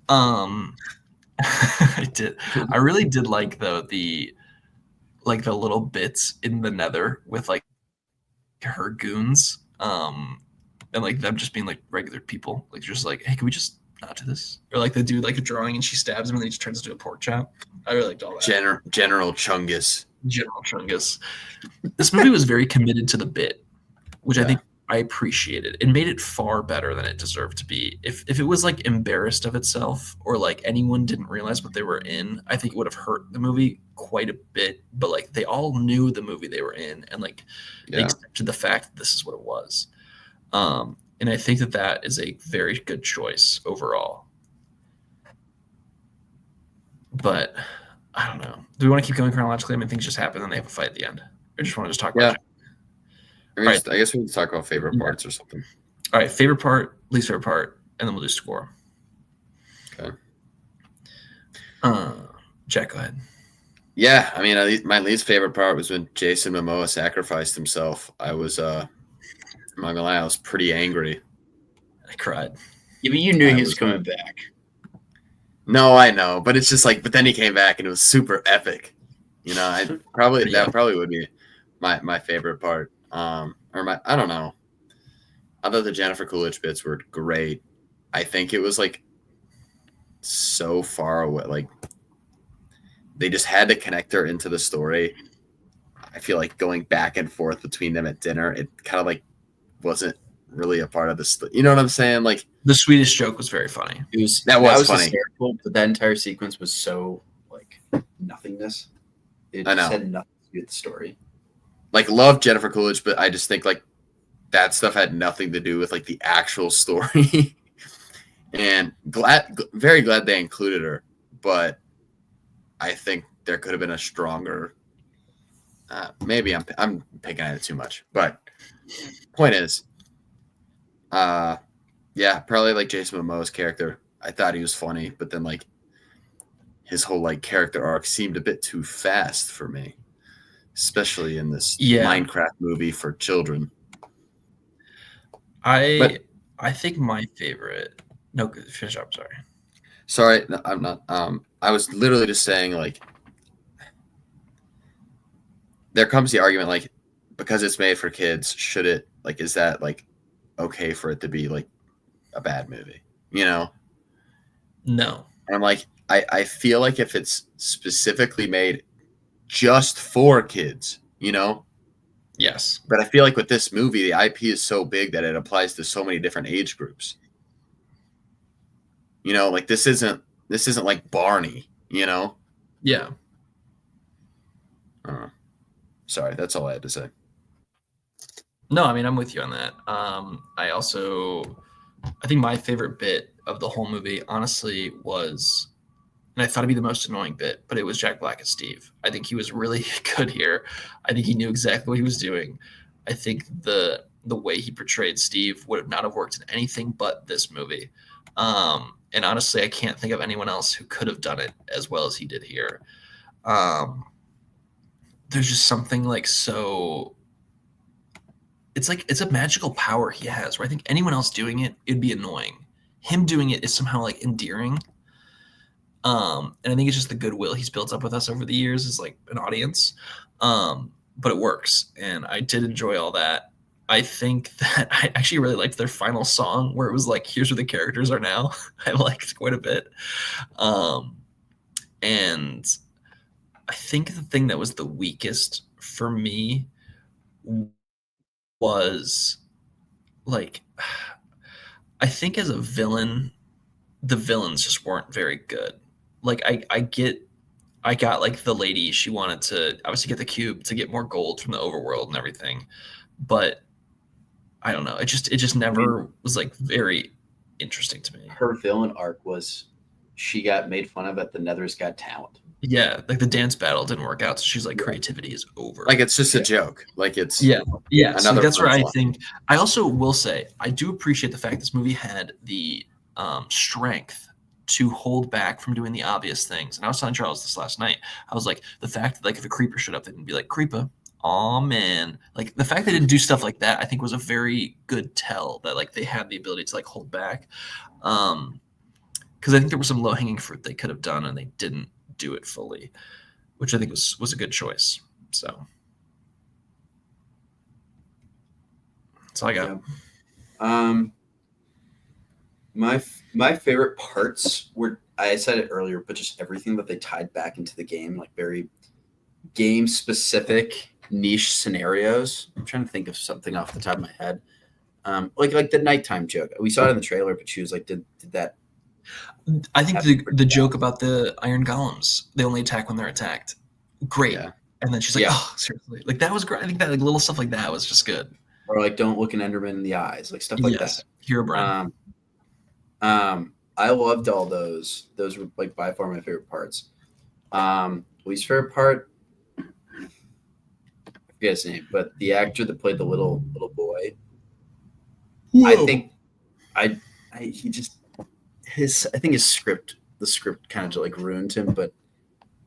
Speaker 7: I did. I really did like though the little bits in the Nether with like her goons, and like them just being like regular people, like just like, hey, can we just not do this? Or like they do like a drawing and she stabs him and then he just turns into a pork chop. I really liked all that.
Speaker 9: General Chungus.
Speaker 7: This movie was very committed to the bit, which I think I appreciated. It made it far better than it deserved to be. If it was like embarrassed of itself or like anyone didn't realize what they were in, I think it would have hurt the movie quite a bit. But like they all knew the movie they were in, and like they accepted the fact that this is what it was. And I think that is a very good choice overall. But I don't know. Do we want to keep going chronologically? I mean, things just happen and they have a fight at the end. Or just want to talk about it?
Speaker 9: I guess we can talk about favorite parts or something.
Speaker 7: All right, favorite part, least favorite part, and then we'll do score.
Speaker 9: Okay.
Speaker 7: Jack, go ahead.
Speaker 9: Yeah, I mean, my least favorite part was when Jason Momoa sacrificed himself. I was, I'm not gonna lie, I was pretty angry.
Speaker 7: I cried.
Speaker 8: Yeah, but you knew he was coming back.
Speaker 9: No, I know, but it's just like, but then he came back and it was super epic. That probably would be my favorite part. I don't know. I thought the Jennifer Coolidge bits were great. I think it was like so far away. Like they just had to connect her into the story. I feel like going back and forth between them at dinner, it kind of like wasn't really a part of this. You know what I'm saying? Like,
Speaker 7: The Swedish joke was very funny.
Speaker 8: That was funny.
Speaker 9: hysterical,
Speaker 8: but that entire sequence was so like nothingness. It
Speaker 9: I
Speaker 8: just
Speaker 9: know.
Speaker 8: had nothing to do with the story.
Speaker 9: Like, love Jennifer Coolidge, but I just think like that stuff had nothing to do with like the actual story. And very glad they included her, but I think there could have been a stronger. Maybe I'm picking at it too much, but point is, yeah, probably like Jason Momoa's character. I thought he was funny, but then like his whole like character arc seemed a bit too fast for me, especially in this Minecraft movie for children.
Speaker 7: I think my favorite. No, finish up.
Speaker 9: Sorry, no, I'm not. I was literally just saying like, there comes the argument like, because it's made for kids, should it like, is that like okay for it to be like a bad movie? You know?
Speaker 7: No.
Speaker 9: And I'm like, I feel like if it's specifically made just for kids, you know?
Speaker 7: Yes.
Speaker 9: But I feel like with this movie, the IP is so big that it applies to so many different age groups. You know, like this isn't like Barney, you know?
Speaker 7: Yeah.
Speaker 9: Sorry, that's all I had to say.
Speaker 7: No, I mean, I'm with you on that. I think my favorite bit of the whole movie, honestly, was, and I thought it'd be the most annoying bit, but it was Jack Black as Steve. I think he was really good here. I think he knew exactly what he was doing. I think the way he portrayed Steve would not have worked in anything but this movie. And honestly, I can't think of anyone else who could have done it as well as he did here. There's just something like so. It's a magical power he has, where I think anyone else doing it, it'd be annoying. Him doing it is somehow like endearing. And I think it's just the goodwill he's built up with us over the years as like an audience. But it works, and I did enjoy all that. I think that I actually really liked their final song where it was like, here's where the characters are now. I liked quite a bit. And I think the thing that was the weakest for me was like, I think as a villain, the villains just weren't very good. Like I got like the lady, she wanted to obviously get the cube to get more gold from the overworld and everything. But I don't know. It just never was like very interesting to me.
Speaker 8: Her villain arc was she got made fun of at the Nether's Got Talent.
Speaker 7: Yeah, like the dance battle didn't work out, so she's like, creativity is over.
Speaker 9: Like it's just a joke. Like it's
Speaker 7: yeah. So that's where I
Speaker 9: punchline.
Speaker 7: think. I also will say I do appreciate the fact this movie had the strength to hold back from doing the obvious things. And I was telling Charles this last night. I was like, the fact that like if a creeper showed up, they didn't be like, creeper. Oh man, like the fact they didn't do stuff like that, I think was a very good tell that like they had the ability to like hold back. Because I think there was some low hanging fruit they could have done and they didn't do it fully, which I think was a good choice. So that's all I got.
Speaker 8: Yeah. My favorite parts were, I said it earlier, but just everything that they tied back into the game, like very game specific niche scenarios. I'm trying to think of something off the top of my head. Like the nighttime joke. We saw it in the trailer, but she was like, did that?
Speaker 7: I think the joke about the iron golems, they only attack when they're attacked. Great. Yeah. And then she's like, oh, seriously. Like that was great. I think that like little stuff like that was just good.
Speaker 8: Or like, don't look an Enderman in the eyes, like stuff like that.
Speaker 7: Herobrine.
Speaker 8: I loved all those. Those were like by far my favorite parts. Least favorite part, I forget his name, but the actor that played the little boy. Whoa. I think the script kind of like ruined him, but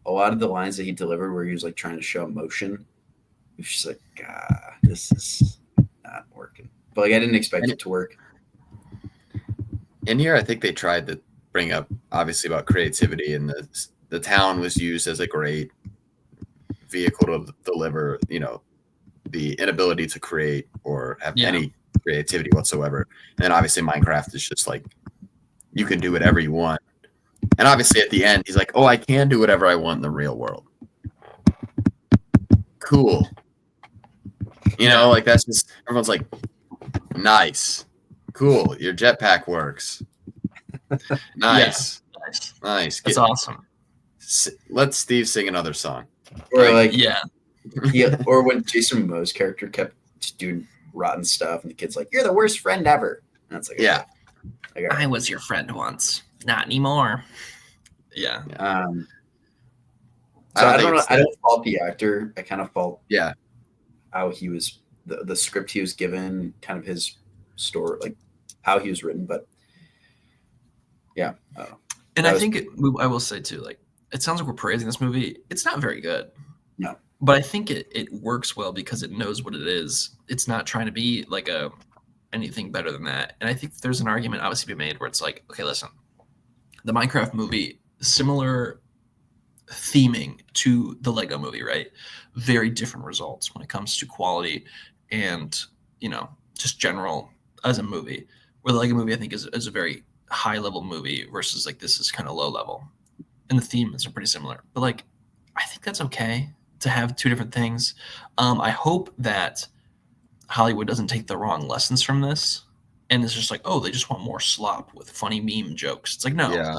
Speaker 8: a lot of the lines that he delivered where he was like trying to show emotion, it was just like, this is not working. But like I didn't expect it to work.
Speaker 9: In here, I think they tried to bring up obviously about creativity, and the town was used as a great vehicle to deliver, the inability to create or have any creativity whatsoever. And then obviously Minecraft is just like, you can do whatever you want. And obviously at the end, he's like, oh, I can do whatever I want in the real world. Cool. Like that's just, everyone's like, nice. Cool. Your jetpack works. Nice. Nice.
Speaker 7: That's awesome.
Speaker 9: Let Steve sing another song.
Speaker 8: Or like
Speaker 7: Yeah.
Speaker 8: yeah, or when Jason Momoa's character kept just doing rotten stuff, and the kid's like, "You're the worst friend ever." And it's like,
Speaker 9: Yeah.
Speaker 8: okay.
Speaker 7: I was your friend once, not anymore. Yeah.
Speaker 8: So I don't know. I don't fault the actor. I kind of fault
Speaker 9: Yeah.
Speaker 8: how he was the script he was given, kind of his story, like how he was written. But yeah, I don't know.
Speaker 7: And I think I will say too, like it sounds like we're praising this movie. It's not very good.
Speaker 8: No.
Speaker 7: But I think it works well because it knows what it is. It's not trying to be like anything better than that. And I think there's an argument obviously to be made where it's like, okay, listen, the Minecraft movie, similar theming to the Lego movie, right? Very different results when it comes to quality and, just general as a movie. Where the Lego movie, I think, is a very high level movie versus like this is kind of low level. And the themes are pretty similar. But like, I think that's okay to have two different things. I hope that Hollywood doesn't take the wrong lessons from this and it's just like, oh, they just want more slop with funny meme jokes. It's like, no.
Speaker 9: Yeah.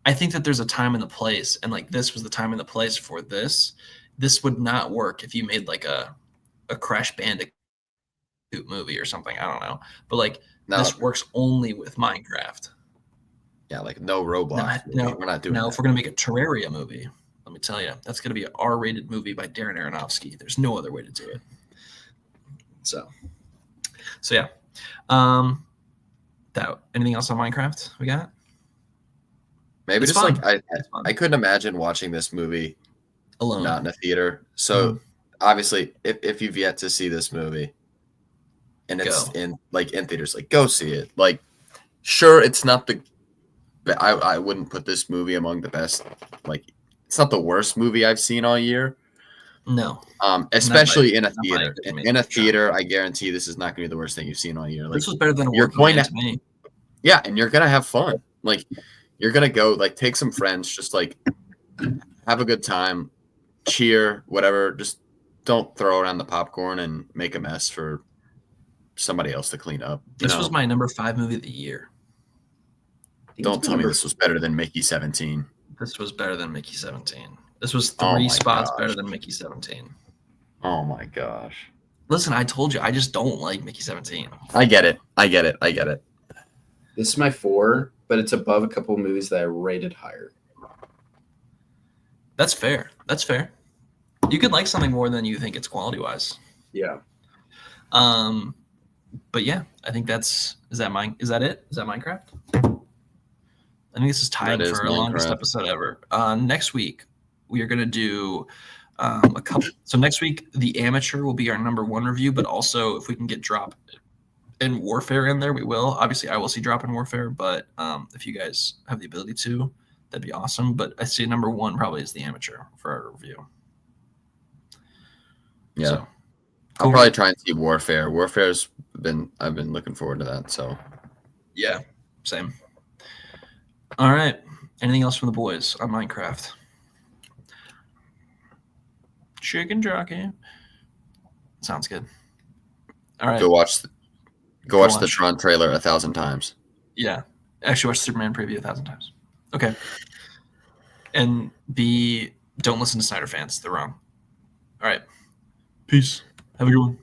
Speaker 7: I think that there's a time and the place, and like this was the time and the place for this. This would not work if you made like a Crash Bandicoot movie or something. I don't know. But like this works only with Minecraft.
Speaker 9: Yeah, like no Roblox.
Speaker 7: No,
Speaker 9: we're not doing that.
Speaker 7: If we're gonna make a Terraria movie, let me tell you, that's gonna be an R-rated movie by Darren Aronofsky. There's no other way to do it. So yeah. Anything else on Minecraft we got?
Speaker 9: Maybe
Speaker 7: it's
Speaker 9: just
Speaker 7: fun.
Speaker 9: like I couldn't imagine watching this movie
Speaker 7: alone,
Speaker 9: not in a theater. So obviously, if you've yet to see this movie, and it's in theaters, like go see it. Like, sure, it's not I wouldn't put this movie among the best. Like, it's not the worst movie I've seen all year.
Speaker 7: No.
Speaker 9: Especially in a theater. In a theater, I guarantee this is not going to be the worst thing you've seen all year. Like,
Speaker 7: this was better than
Speaker 9: you're going
Speaker 7: to me.
Speaker 9: Yeah, and you're gonna have fun. Like, you're gonna go, like, take some friends, just like have a good time, cheer, whatever. Just don't throw around the popcorn and make a mess for somebody else to clean up.
Speaker 7: This was my number 5 movie of the year.
Speaker 9: Don't tell me this was better than Mickey 17.
Speaker 7: This was better than Mickey 17. This was 3 spots better than Mickey 17.
Speaker 9: Oh my gosh.
Speaker 7: Listen, I told you, I just don't like Mickey 17.
Speaker 9: I get it.
Speaker 8: This is my 4, but it's above a couple of movies that I rated higher.
Speaker 7: That's fair. You could like something more than you think it's quality-wise.
Speaker 8: Yeah.
Speaker 7: But yeah, I think is that it? Is that Minecraft? I think this is tied for our longest episode ever. Next week, we are going to do a couple. So next week, The Amateur will be our number 1 review, but also if we can get Drop and Warfare in there, we will. Obviously, I will see Drop and Warfare, but if you guys have the ability to, that'd be awesome. But I see number 1 probably is The Amateur for our review.
Speaker 9: Yeah.
Speaker 7: So,
Speaker 9: I'll probably try and see Warfare. I've been looking forward to that. So
Speaker 7: yeah, same. All right. Anything else from the boys on Minecraft? Chicken jockey. Sounds good. All right.
Speaker 9: Go watch the Tron trailer 1,000 times.
Speaker 7: Yeah. Actually watch Superman preview 1,000 times. Okay. And don't listen to Snyder fans. They're wrong. All right. Peace. Have a good one.